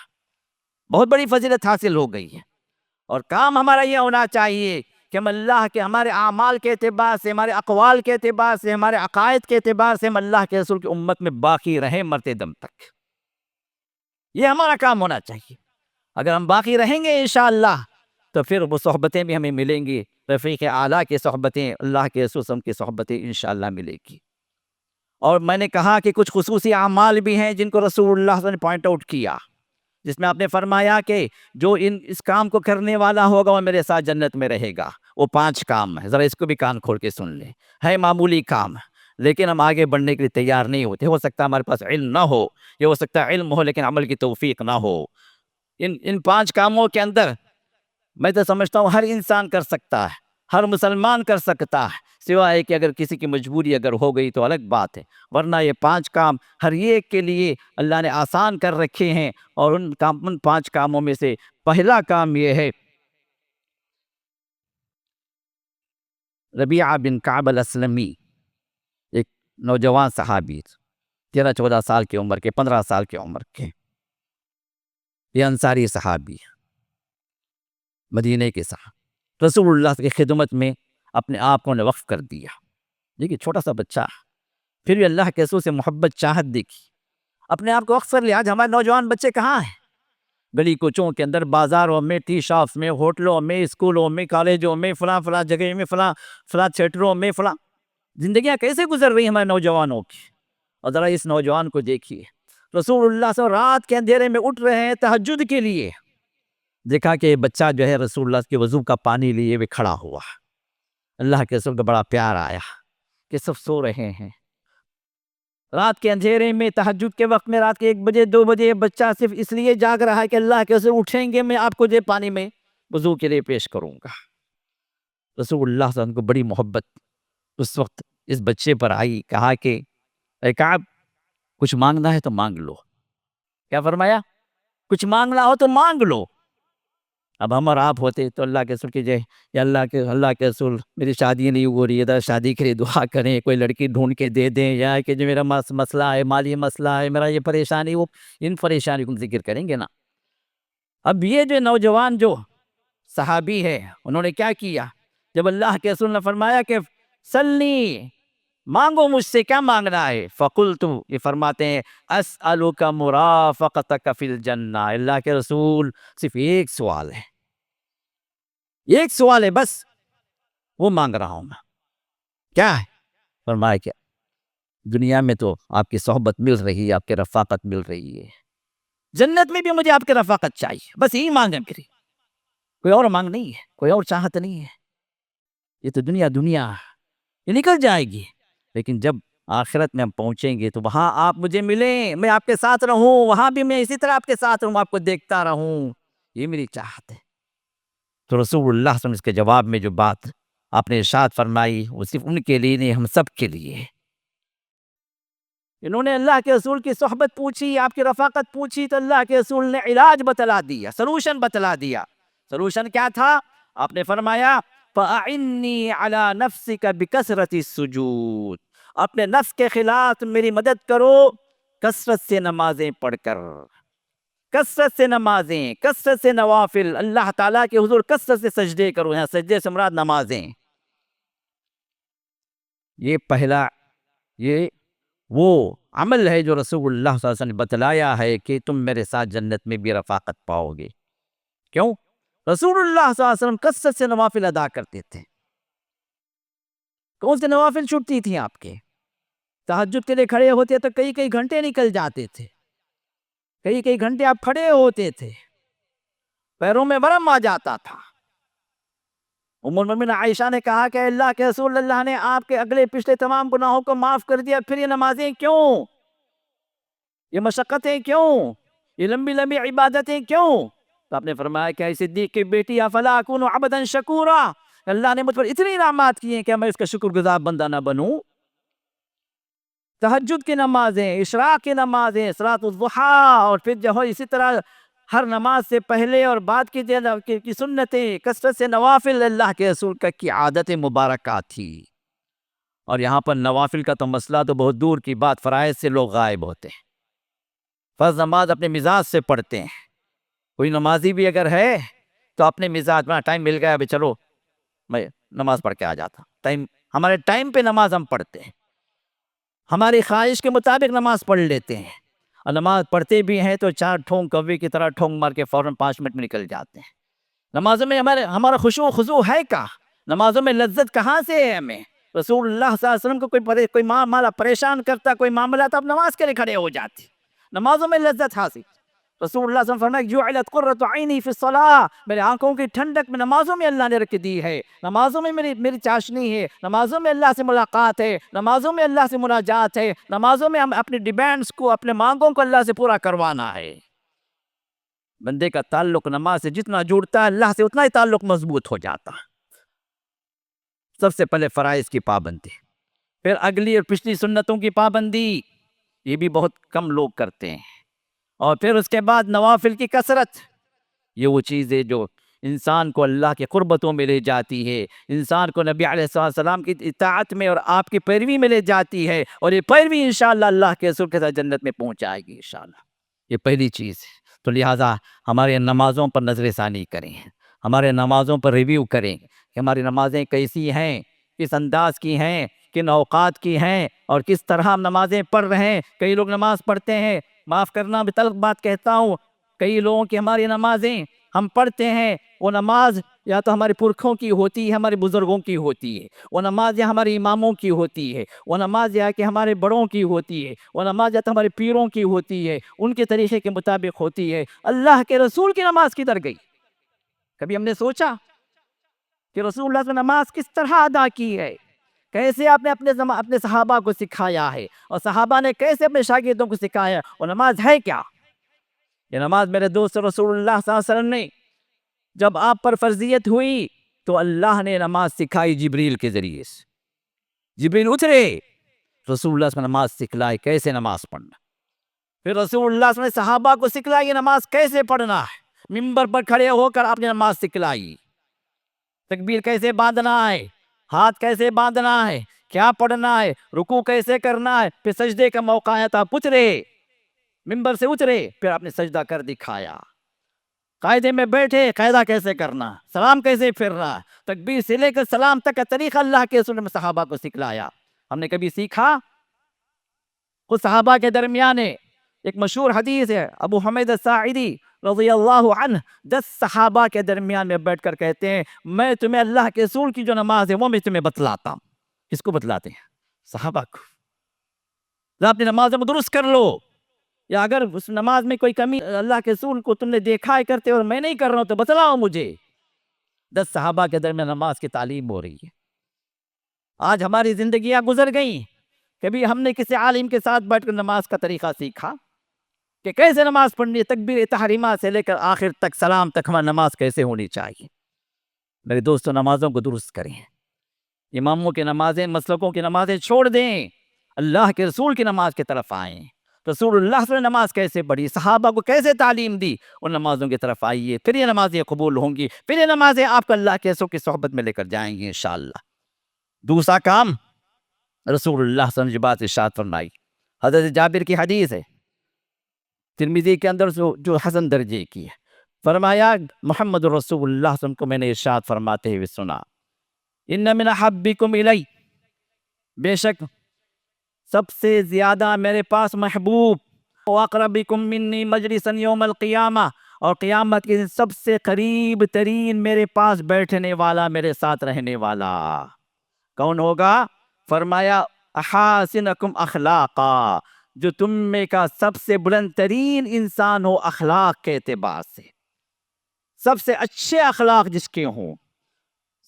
بہت بڑی فضیلت حاصل ہو گئی ہے۔ اور کام ہمارا یہ ہونا چاہیے کہ ہم اللہ کے، ہمارے اعمال کے اعتبار سے، ہمارے اقوال کے اعتبار سے، ہمارے عقائد کے اعتبار سے ہم اللہ کے رسول کی امت میں باقی رہیں مرتے دم تک۔ یہ ہمارا کام ہونا چاہیے۔ اگر ہم باقی رہیں گے انشاءاللہ تو پھر وہ صحبتیں بھی ہمیں ملیں گی، رفیق اعلیٰ کی صحبتیں، اللہ کے رسول صلی اللہ علیہ وسلم کی صحبتیں انشاءاللہ ملے گی۔ اور میں نے کہا کہ کچھ خصوصی اعمال بھی ہیں جن کو رسول اللہ صلی اللہ علیہ وسلم نے پوائنٹ آؤٹ کیا، جس میں آپ نے فرمایا کہ جو اس کام کو کرنے والا ہوگا وہ میرے ساتھ جنت میں رہے گا۔ وہ 5 کام ہیں، ذرا اس کو بھی کان کھول کے سن لیں۔ ہے معمولی کام، لیکن ہم آگے بڑھنے کے لیے تیار نہیں ہوتے۔ ہو سکتا ہے ہمارے پاس علم نہ ہو، یہ ہو سکتا ہے علم ہو لیکن عمل کی توفیق نہ ہو۔ ان 5 کاموں کے اندر میں تو سمجھتا ہوں ہر انسان کر سکتا ہے، ہر مسلمان کر سکتا ہے، سوائے کہ اگر کسی کی مجبوری اگر ہو گئی تو الگ بات ہے، ورنہ یہ 5 کام ہر ایک کے لیے اللہ نے آسان کر رکھے ہیں۔ اور ان 5 کاموں میں سے پہلا کام یہ ہے، ربیعہ بن کعب الاسلمی، ایک نوجوان صحابی، 13-14 سال کی عمر کے، 15 سال کی عمر کے، یہ انصاری صحابی، مدینے کے صحابی، رسول اللہ کی خدمت میں اپنے آپ کو نے وقف کر دیا۔ دیکھیے چھوٹا سا بچہ، پھر بھی اللہ کے رسول سے محبت چاہت دیکھی، اپنے آپ کو وقف کر لیا۔ آج ہمارے نوجوان بچے کہاں ہیں؟ گلی کوچوں کے اندر، بازاروں میں، ٹی شاپس میں، ہوٹلوں میں، اسکولوں میں، کالجوں میں، فلاں جگہ میں، فلاں تھیٹروں میں، زندگیاں کیسے گزر رہی ہیں ہمارے نوجوانوں کی۔ اور ذرا اس نوجوان کو دیکھیے، رسول اللہ صلی اللہ علیہ وسلم رات کے اندھیرے میں اٹھ رہے ہیں تہجد کے لیے، دیکھا کہ بچہ جو ہے رسول اللہ کے وضو کا پانی لیے ہوئے کھڑا ہوا۔ اللہ کے رسول کا بڑا پیار آیا کہ سب سو رہے ہیں، رات کے اندھیرے میں، تہجد کے وقت میں، رات کے 1 بجے 2 بجے بچہ صرف اس لیے جاگ رہا ہے کہ اللہ کے رسول اٹھیں گے میں آپ کو جو پانی میں وضو کے لیے پیش کروں گا۔ رسول اللہ صلی اللہ علیہ وسلم کو بڑی محبت اس وقت اس بچے پر آئی، کہا کہ اے کعب کچھ مانگنا ہے تو مانگ لو۔ کیا فرمایا؟ کچھ مانگنا ہو تو مانگ لو۔ اب ہم اور آپ ہوتے تو اللہ کے رسول کی جائے، یا اللہ کے رسول میری شادی نہیں ہو رہی ہے، شادی کے لیے دعا کریں، کوئی لڑکی ڈھونڈ کے دے دیں، یا کہ جو میرا مسئلہ ہے، مالی مسئلہ ہے، میرا یہ پریشانی، وہ ان پریشانی کو ذکر کریں گے نا۔ اب یہ جو نوجوان جو صحابی ہے، انہوں نے کیا کیا؟ جب اللہ کے رسول نے فرمایا کہ سلنی، مانگو مجھ سے، کیا مانگنا ہے؟ فقلت، یہ فرماتے ہیں اسألک مرافقتک فی الجنہ۔ اللہ کے رسول صرف ایک سوال ہے، ایک سوال ہے بس، وہ مانگ رہا ہوں میں۔ کیا ہے؟ فرمایا کہ دنیا میں تو آپ کی صحبت مل رہی ہے، آپ کی رفاقت مل رہی ہے، جنت میں بھی مجھے آپ کی رفاقت چاہیے، بس یہی مانگ ہے میری، کوئی اور مانگ نہیں ہے، کوئی اور چاہت نہیں ہے۔ یہ تو دنیا یہ نکل جائے گی، لیکن جب آخرت میں ہم پہنچیں گے تو وہاں آپ مجھے ملیں، میں آپ کے ساتھ رہوں، وہاں بھی میں اسی طرح آپ کے ساتھ رہوں، آپ کو دیکھتا رہوں، یہ میری چاہت ہے۔ تو رسول اللہ صلی اللہ علیہ وسلم اس کے جواب میں جو بات آپ نے ارشاد فرمائی وہ صرف ان کے لیے نہیں، ہم سب کے لیے ہے۔ انہوں نے اللہ کے رسول کی صحبت پوچھی، آپ کی رفاقت پوچھی، تو اللہ کے رسول نے علاج بتلا دیا، سلوشن بتلا دیا۔ سلوشن کیا تھا؟ آپ نے فرمایا فَأَعِنِّي عَلَى نَفْسِكَ بِكَثْرَةِ السُّجُودِ، اپنے نفس کے خلاف میری مدد کرو کثرت سے نمازیں پڑھ کر، کثرت سے نمازیں، کثرت سے نوافل، اللہ تعالیٰ کے حضور کثرت سے سجدے کرو۔ یہاں سجدے سے مراد نمازیں۔ یہ پہلا، یہ وہ عمل ہے جو رسول اللہ صلی اللہ علیہ وسلم نے بتلایا ہے کہ تم میرے ساتھ جنت میں بھی رفاقت پاؤ گے۔ کیوں؟ رسول اللہ صلی اللہ علیہ وسلم کثرت سے نوافل ادا کرتے تھے۔ کون سے نوافل چھوٹتی تھیں آپ کے؟ تہجد کے لیے کھڑے ہوتے تو کئی گھنٹے نکل جاتے تھے، کئی گھنٹے آپ کھڑے ہوتے تھے، پیروں میں ورم آ جاتا تھا۔ ام المؤمنین عائشہ نے کہا کہ اللہ کے رسول، اللہ نے آپ کے اگلے پچھلے تمام گناہوں کو معاف کر دیا، پھر یہ نمازیں کیوں؟ یہ مشقتیں کیوں؟ یہ لمبی لمبی عبادتیں کیوں؟ تو آپ نے فرمایا کہ اے صدیق کی بیٹی افلا اکون عبدا شکورا، اللہ نے مجھ پر اتنی انعامات کیے ہیں کہ میں اس کا شکر گزار بندہ نہ بنوں۔ تہجد کی نمازیں، اشراق کی نمازیں، صلاۃ الضحیٰ، اور پھر جو ہے اسی طرح ہر نماز سے پہلے اور بعد کی سنتیں، کثرت سے نوافل اللہ کے رسول کی عادت مبارکہ تھی۔ اور یہاں پر نوافل کا تو مسئلہ تو بہت دور کی بات، فرائض سے لوگ غائب ہوتے ہیں۔ فرض نماز اپنے مزاج سے پڑھتے ہیں۔ کوئی نمازی بھی اگر ہے تو اپنے مزاج میں ٹائم مل گیا ابھی چلو میں نماز پڑھ کے آ جاتا، ہمارے ٹائم پہ نماز ہم پڑھتے ہیں، ہماری خواہش کے مطابق نماز پڑھ لیتے ہیں، اور نماز پڑھتے بھی ہیں تو 4 ٹھونگ کوے کی طرح ٹھونگ مار کے فوراً 5 منٹ میں نکل جاتے ہیں۔ نمازوں میں ہمارا خشوع و خضوع ہے کہاں؟ نمازوں میں لذت کہاں سے ہے ہمیں؟ رسول اللہ صلی اللہ علیہ وسلم کو کوئی مالا پریشان کرتا کوئی معاملہ تو اب نماز کے لیے کھڑے ہو جاتے، نمازوں میں لذت حاصل۔ رسول اللہ صلی اللہ علیہ وسلم فرمایا جعلت قرۃ عینی فی الصلاۃ، میرے آنکھوں کی ٹھنڈک میں نمازوں میں اللہ نے رکھ دی ہے، نمازوں میں میری چاشنی ہے، نمازوں میں اللہ سے ملاقات ہے، نمازوں میں اللہ سے مناجات ہے، نمازوں میں ہم اپنی ڈیمانڈز کو، اپنے مانگوں کو اللہ سے پورا کروانا ہے۔ بندے کا تعلق نماز سے جتنا جڑتا ہے اللہ سے اتنا ہی تعلق مضبوط ہو جاتا۔ سب سے پہلے فرائض کی پابندی، پھر اگلی اور پچھلی سنتوں کی پابندی، یہ بھی بہت کم لوگ کرتے ہیں، اور پھر اس کے بعد نوافل کی کثرت۔ یہ وہ چیزیں جو انسان کو اللہ کے قربتوں میں لے جاتی ہے، انسان کو نبی علیہ السلام کی اطاعت میں اور آپ کی پیروی میں لے جاتی ہے، اور یہ پیروی انشاءاللہ اللہ کے رسول کے ساتھ جنت میں پہنچائے گی انشاءاللہ۔ یہ پہلی چیز ہے۔ تو لہٰذا ہمارے نمازوں پر نظر ثانی کریں، ہمارے نمازوں پر ریویو کریں کہ ہماری نمازیں کیسی ہیں، کس انداز کی ہیں، کن اوقات کی ہیں، اور کس طرح ہم نمازیں پڑھ رہے ہیں۔ کئی لوگ نماز پڑھتے ہیں، معاف کرنا بھی تلخ بات کہتا ہوں، کئی لوگوں کی ہماری نمازیں ہم پڑھتے ہیں، وہ نماز یا تو ہمارے پرکھوں کی ہوتی ہے، ہمارے بزرگوں کی ہوتی ہے، وہ نماز یا ہمارے اماموں کی ہوتی ہے، وہ نماز یا کہ ہمارے بڑوں کی ہوتی ہے، وہ نماز یا تو ہمارے پیروں کی ہوتی ہے، ان کے طریقے کے مطابق ہوتی ہے۔ اللہ کے رسول کی نماز کدھر گئی؟ کبھی ہم نے سوچا کہ رسول اللہ نے نماز کس طرح ادا کی ہے، کیسے آپ نے اپنے صحابہ کو سکھایا ہے، اور صحابہ نے کیسے اپنے شاگردوں کو سکھایا؟ وہ نماز ہے کیا؟ یہ نماز میرے دوست رسول اللہ صلی اللہ علیہ وسلم نے جب آپ پر فرضیت ہوئی تو اللہ نے نماز سکھائی جبریل کے ذریعے سے، جبریل اترے، رسول اللہ صلی اللہ علیہ وسلم نے نماز سکھلائی کیسے نماز پڑھنا، پھر رسول اللہ صلی اللہ علیہ وسلم نے صحابہ کو سکھلائی نماز کیسے پڑھنا ہے، منبر پر کھڑے ہو کر آپ نے نماز سکھلائی، تکبیر کیسے باندھنا ہے، ہاتھ کیسے باندھنا ہے، کیا پڑھنا ہے، رکوع کیسے کرنا ہے، پھر سجدے کا موقع آیا تھا، اترے منبر سے اترے، پھر آپ نے سجدہ کر دکھایا، قاعدے میں بیٹھے قاعدہ کیسے کرنا، سلام کیسے پھرنا، تکبیر سے لے کر سلام تک کا طریقہ اللہ کے رسول نے صحابہ کو سکھلایا۔ ہم نے کبھی سیکھا؟ خود صحابہ کے درمیان ایک مشہور حدیث ہے، ابو حمید الساعدی رضی اللہ عنہ 10 صحابہ کے درمیان میں بیٹھ کر کہتے ہیں میں تمہیں اللہ کے رسول کی جو نماز ہے وہ میں تمہیں بتلاتا ہوں۔ کس کو بتلاتے ہیں؟ صحابہ کو۔ اپنی نماز میں درست کر لو، یا اگر اس نماز میں کوئی کمی اللہ کے رسول کو تم نے دیکھا ہے کرتے اور میں نہیں کر رہا ہوں تو بتلاؤ مجھے۔ 10 صحابہ کے درمیان نماز کی تعلیم ہو رہی ہے۔ آج ہماری زندگیاں گزر گئیں، کبھی ہم نے کسی عالم کے ساتھ بیٹھ کر نماز کا طریقہ سیکھا کہ کیسے نماز پڑھنی ہے، تکبیر تحریمہ سے لے کر آخر تک سلام تک ہماری نماز کیسے ہونی چاہیے۔ میرے دوستو نمازوں کو درست کریں، اماموں کی نمازیں مسلکوں کی نمازیں چھوڑ دیں، اللہ کے رسول کی نماز کی طرف آئیں۔ رسول اللہ صلی اللہ علیہ وسلم نے نماز کیسے پڑھی، صحابہ کو کیسے تعلیم دی، ان نمازوں کی طرف آئیے، پھر یہ نمازیں قبول ہوں گی، پھر یہ نمازیں آپ کو اللہ کے رسول کی صحبت میں لے کر جائیں گی انشاءاللہ۔ دوسرا کام، رسول اللہ صلی اللہ علیہ وسلم نے بات ارشاد فرمائی، حضرت جابر کی حدیث ہے ترمذی کے اندر جو حسن درجے کی ہے، فرمایا محمد رسول اللہ صلی اللہ علیہ وسلم کو میں نے ارشاد فرماتے ہوئے سنا، ان من احبکم الی، بے شک سب سے زیادہ میرے پاس محبوب، واقربکم منی مجلسا یوم القیامہ، اور قیامت کے دن سب سے قریب ترین میرے پاس بیٹھنے والا، میرے ساتھ رہنے والا کون ہوگا؟ فرمایا احاسنکم اخلاقا، جو تم میں کا سب سے بلند ترین انسان ہو اخلاق کے اعتبار سے، سب سے اچھے اخلاق جس کے ہوں،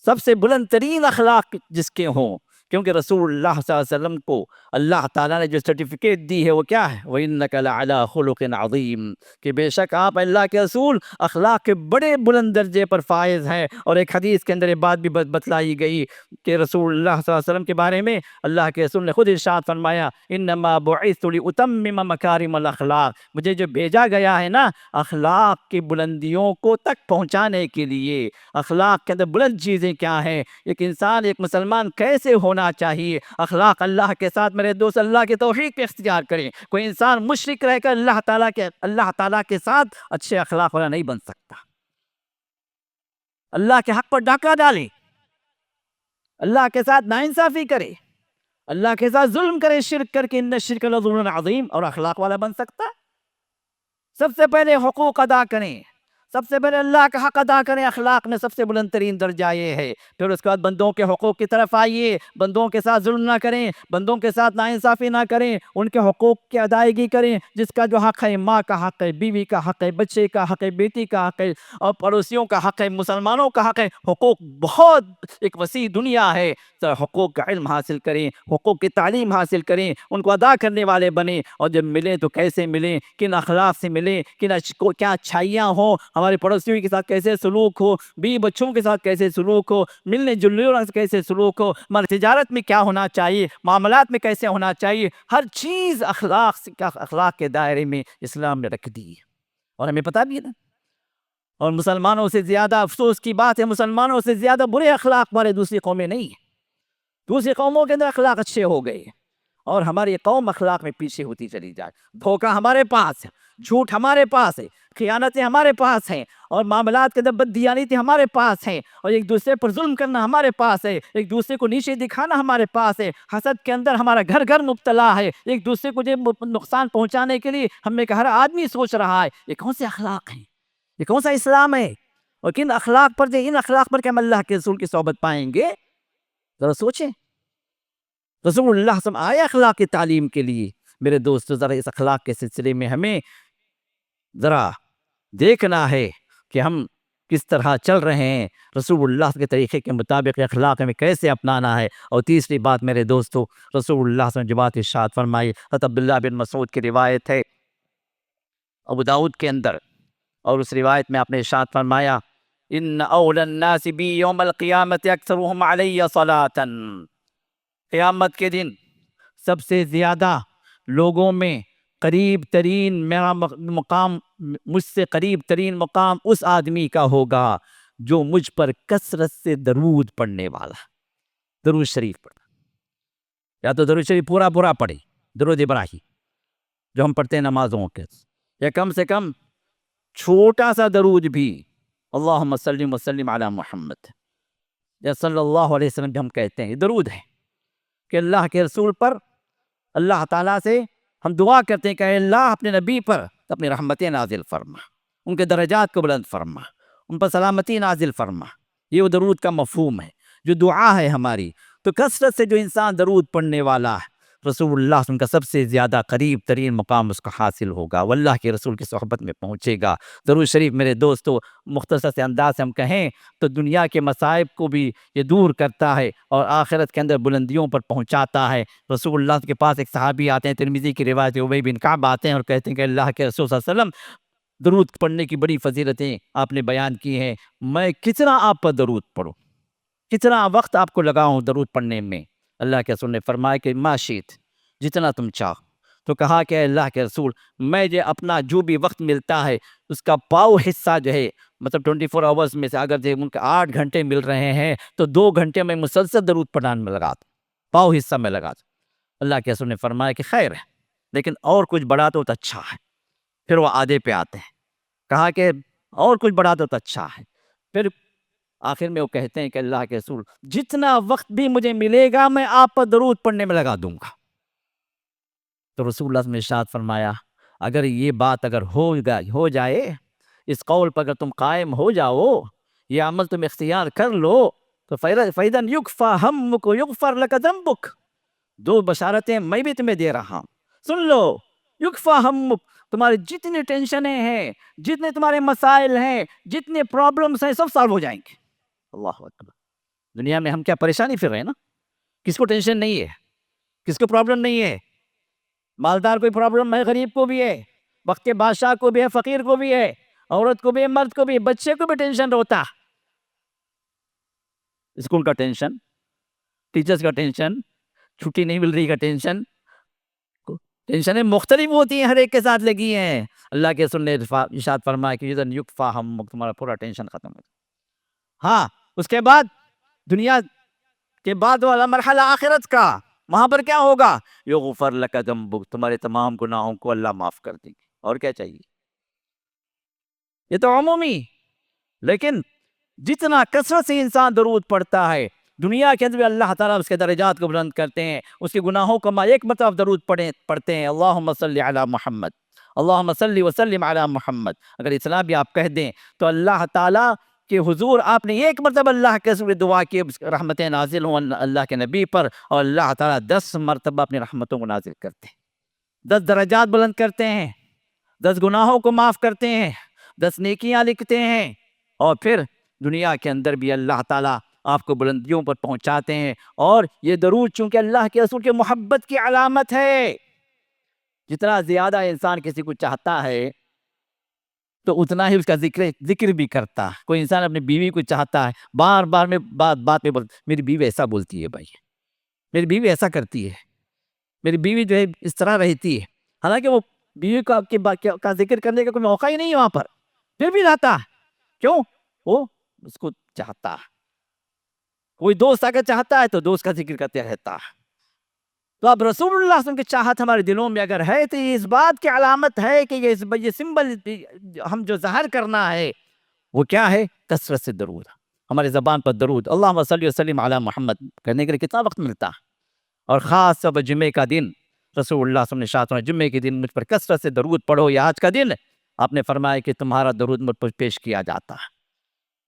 سب سے بلند ترین اخلاق جس کے ہوں، کیونکہ رسول اللہ صلی اللہ علیہ وسلم کو اللہ تعالیٰ نے جو سرٹیفکیٹ دی ہے وہ کیا ہے؟ وَإِنَّكَ لَعَلَىٰ خُلُقٍ عَظِيمٍ، کہ بے شک آپ اللہ کے رسول اخلاق کے بڑے بلند درجے پر فائز ہیں۔ اور ایک حدیث کے اندر یہ بات بھی بتلائی گئی کہ رسول اللہ صلی اللہ علیہ وسلم کے بارے میں اللہ کے رسول نے خود ارشاد فرمایا انما بعثت لأتمم مکارم الاخلاق، مجھے جو بھیجا گیا ہے نا اخلاق کی بلندیوں کو تک پہنچانے کے لیے۔ اخلاق کے اندر بلند چیزیں کیا ہیں، ایک انسان ایک مسلمان کیسے ہونا چاہیے، اخلاق اللہ کے ساتھ میرے دوست اللہ کے توحید پہ اختیار کریں۔ کوئی انسان مشرک رہ کر اللہ تعالیٰ کے ساتھ اچھے اخلاق والا نہیں بن سکتا۔ اللہ کے حق پر ڈاکہ ڈالے، اللہ کے ساتھ ناانصافی کرے، اللہ کے ساتھ ظلم کرے، شرک کر کے ان الشرک لظلم عظیم، اور اخلاق والا بن سکتا ہے؟ سب سے پہلے حقوق ادا کریں، سب سے پہلے اللہ کا حق ادا کریں۔ اخلاق میں سب سے بلند ترین درجہ یہ ہے۔ پھر اس کے بعد بندوں کے حقوق کی طرف آئیے، بندوں کے ساتھ ظلم نہ کریں، بندوں کے ساتھ ناانصافی نہ کریں، ان کے حقوق کی ادائیگی کریں۔ جس کا جو حق ہے، ماں کا حق ہے، بیوی کا حق ہے، بچے کا حق ہے، بیٹی کا حق ہے، اور پڑوسیوں کا حق ہے، مسلمانوں کا حق ہے۔ حقوق بہت ایک وسیع دنیا ہے، تو حقوق کا علم حاصل کریں، حقوق کی تعلیم حاصل کریں، ان کو ادا کرنے والے بنیں، اور جب ملیں تو کیسے ملیں، کن اخلاق سے ملیں، کیا اچھائیاں ہوں، ہمارے پڑوسیوں کے ساتھ کیسے سلوک ہو، بیوی بچوں کے ساتھ کیسے سلوک ہو، ملنے جلنے سے کیسے سلوک ہو، ہماری تجارت میں کیا ہونا چاہیے، معاملات میں کیسے ہونا چاہیے، ہر چیز اخلاق کے دائرے میں اسلام نے رکھ دی ہے، اور ہمیں پتہ بھی ہے نا۔ اور مسلمانوں سے زیادہ افسوس کی بات ہے، مسلمانوں سے زیادہ برے اخلاق والے دوسری قومیں نہیں ہیں۔ دوسری قوموں کے اندر اخلاق اچھے ہو گئے، اور ہماری قوم اخلاق میں پیچھے ہوتی چلی جائے۔ دھوکہ ہمارے پاس ہے، جھوٹ ہمارے پاس ہے، خیانتیں ہمارے پاس ہیں، اور معاملات کے اندر بددیانتی ہمارے پاس ہیں، اور ایک دوسرے پر ظلم کرنا ہمارے پاس ہے، ایک دوسرے کو نیچے دکھانا ہمارے پاس ہے، حسد کے اندر ہمارا گھر گھر مبتلا ہے، ایک دوسرے کو نقصان پہنچانے کے لیے ہمیں کہ ہر آدمی سوچ رہا ہے۔ یہ کون سے اخلاق ہیں؟ یہ کون سا اسلام ہے؟ اور کن اخلاق پر ان اخلاق پر کہ ہم اللہ کے رسول کی صحبت پائیں گے؟ ذرا سوچیں۔ رسول اللہ صلی اللہ علیہ وسلم آئے اخلاق کی تعلیم کے لیے۔ میرے دوستو، ذرا اس اخلاق کے سلسلے میں ہمیں ذرا دیکھنا ہے کہ ہم کس طرح چل رہے ہیں، رسول اللہ کے طریقے کے مطابق اخلاق میں کیسے اپنانا ہے۔ اور تیسری بات میرے دوستو، رسول اللہ صلی اللہ علیہ وسلم جو بات ارشاد فرمائی، حضرت عبداللہ بن مسعود کی روایت ہے ابو داؤد کے اندر، اور اس روایت میں آپ نے ارشاد فرمایا ان اول الناس بی یوم القیامت اکثرهم علی صلاۃ، قیامت کے دن سب سے زیادہ لوگوں میں قریب ترین میرا مقام، مجھ سے قریب ترین مقام اس آدمی کا ہوگا جو مجھ پر کثرت سے درود پڑھنے والا، درود شریف پڑھنا، یا تو درود شریف پورا پڑھے، درود ابراہیم جو ہم پڑھتے ہیں نمازوں کے، یا کم سے کم چھوٹا سا درود بھی، اللہم صلی وسلم علی محمد، یا صلی اللہ علیہ وسلم بھی ہم کہتے ہیں، یہ درود ہے کہ اللہ کے رسول پر اللہ تعالیٰ سے ہم دعا کرتے ہیں کہ اے اللہ اپنے نبی پر اپنی رحمتیں نازل فرما، ان کے درجات کو بلند فرما، ان پر سلامتی نازل فرما۔ یہ وہ درود کا مفہوم ہے جو دعا ہے ہماری۔ تو کثرت سے جو انسان درود پڑھنے والا ہے، رسول اللہ صلی اللہ علیہ وسلم کا سب سے زیادہ قریب ترین مقام اس کا حاصل ہوگا، وہ اللہ کے رسول کی صحبت میں پہنچے گا۔ درود شریف میرے دوستو، مختصر سے انداز سے ہم کہیں تو دنیا کے مصائب کو بھی یہ دور کرتا ہے اور آخرت کے اندر بلندیوں پر پہنچاتا ہے۔ رسول اللہ کے پاس ایک صحابی آتے ہیں، ترمذی کی روایت ہے، ابی بن کعب آتے ہیں اور کہتے ہیں کہ اللہ کے رسول صلی اللہ علیہ وسلم درود پڑھنے کی بڑی فضیلتیں آپ نے بیان کی ہیں، میں کتنا آپ پر درود پڑھوں، کتنا وقت آپ کو لگاؤں درود پڑھنے میں؟ اللہ کے رسول نے فرمایا کہ ما شئت، جتنا تم چاہو۔ تو کہا کہ اللہ کے رسول میں اپنا جو بھی وقت ملتا ہے اس کا پاؤ حصہ جو ہے، مطلب 24 آورز میں سے اگر ان کے 8 گھنٹے مل رہے ہیں تو 2 گھنٹے میں مسلسل درود پڑھنے میں لگا دوں، پاؤ حصہ میں لگا دوں۔ اللہ کے رسول نے فرمایا کہ خیر ہے، لیکن اور کچھ بڑھا دو تو اچھا ہے۔ پھر وہ آدھے پہ آتے ہیں، کہا کہ اور کچھ بڑھا دو تو اچھا ہے۔ پھر آخر میں وہ کہتے ہیں کہ اللہ کے رسول جتنا وقت بھی مجھے ملے گا میں آپ پر درود پڑھنے میں لگا دوں گا۔ تو رسول اللہ نے ارشاد فرمایا اگر یہ بات اگر ہو جائے، اس قول پر اگر تم قائم ہو جاؤ، یہ عمل تم اختیار کر لو تو فَإِذًا يُكْفَى هَمُّكَ وَيُغْفَرْ لَكَ ذَنبُكَ، 2 بشارتیں میں بھی تمہیں دے رہا ہوں، سن لو۔ یکفا ہمک، تمہاری جتنی ٹینشنیں ہیں، جتنے تمہارے مسائل ہیں، جتنے پرابلمس ہیں، سب سالو ہو جائیں گے۔ اللہ اکبر۔ دنیا میں ہم کیا پریشانی پھر رہے ہیں نا، کس کو ٹینشن نہیں ہے؟ کس کو پرابلم نہیں ہے؟ مالدار کوئی پرابلم ہے، غریب کو بھی ہے، وقت کے بادشاہ کو بھی ہے، فقیر کو بھی ہے، عورت کو بھی ہے، مرد کو بھی ہے، بچے کو بھی ٹینشن ہوتا، اسکول کا ٹینشن، ٹیچرز کا ٹینشن، چھٹی نہیں مل رہی کا ٹینشن، ٹینشنیں مختلف ہوتی ہیں، ہر ایک کے ساتھ لگی ہیں۔ اللہ کے رسول نے ارشاد فرمایا کہ اذن یکفا ہم، تمہارا پورا ٹینشن ختم ہو جائے۔ ہاں، اس کے بعد دنیا کے بعد والا مرحلہ آخرت کا، وہاں پر کیا ہوگا؟ یغفر لک ذنبک، تمہارے تمام گناہوں کو اللہ معاف کر دے گی، اور کیا چاہیے؟ یہ تو عمومی، لیکن جتنا کثرت سے انسان درود پڑھتا ہے، دنیا کے اندر بھی اللہ تعالیٰ اس کے درجات کو بلند کرتے ہیں، اس کے گناہوں کو ایک مرتبہ درود پڑھتے ہیں، اللہم صلی علی محمد، اللہم صلی وسلم علی محمد۔ اگر اتنا بھی آپ کہہ دیں تو اللہ تعالیٰ کہ حضور آپ نے ایک مرتبہ اللہ کے رسول دعا کی، رحمتیں نازل ہوں اللہ کے نبی پر، اور اللہ تعالیٰ 10 مرتبہ اپنی رحمتوں کو نازل کرتے ہیں، 10 درجات بلند کرتے ہیں، 10 گناہوں کو معاف کرتے ہیں، 10 نیکیاں لکھتے ہیں، اور پھر دنیا کے اندر بھی اللہ تعالیٰ آپ کو بلندیوں پر پہنچاتے ہیں۔ اور یہ درود چونکہ اللہ کے رسول کے محبت کی علامت ہے، جتنا زیادہ انسان کسی کو چاہتا ہے تو اتنا ہی اس کا ذکر بھی کرتا ہے۔ کوئی انسان اپنی بیوی کو چاہتا ہے، بار بار میں بات میں بولتا، میری بیوی ایسا بولتی ہے بھائی، میری بیوی ایسا کرتی ہے، میری بیوی جو ہے اس طرح رہتی ہے، حالانکہ وہ بیوی کا ذکر کرنے کا کوئی موقع ہی نہیں ہے وہاں پر، پھر بھی رہتا ہے۔ کیوں؟ وہ اس کو چاہتا ہے۔ کوئی دوست اگر چاہتا ہے تو دوست کا ذکر کرتے رہتا ہے۔ تو اب رسول اللہ صلی اللہ علیہ وسلم کی چاہت ہمارے دلوں میں اگر ہے تو یہ اس بات کی علامت ہے کہ یہ سمبل ہم جو ظاہر کرنا ہے وہ کیا ہے؟ کثرت سے درود، ہمارے زبان پر درود، اللہم صلی وسلم علی محمد کرنے کے لیے کتنا وقت ملتا ہے؟ اور خاص طور پر جمعے کا دن، رسول اللہ صلی اللہ علیہ وسلم نے ارشاد فرمایا جمعے کے دن مجھ پر کثرت سے درود پڑھو، یہ آج کا دن آپ نے فرمایا کہ تمہارا درود مجھ پر پیش کیا جاتا ہے،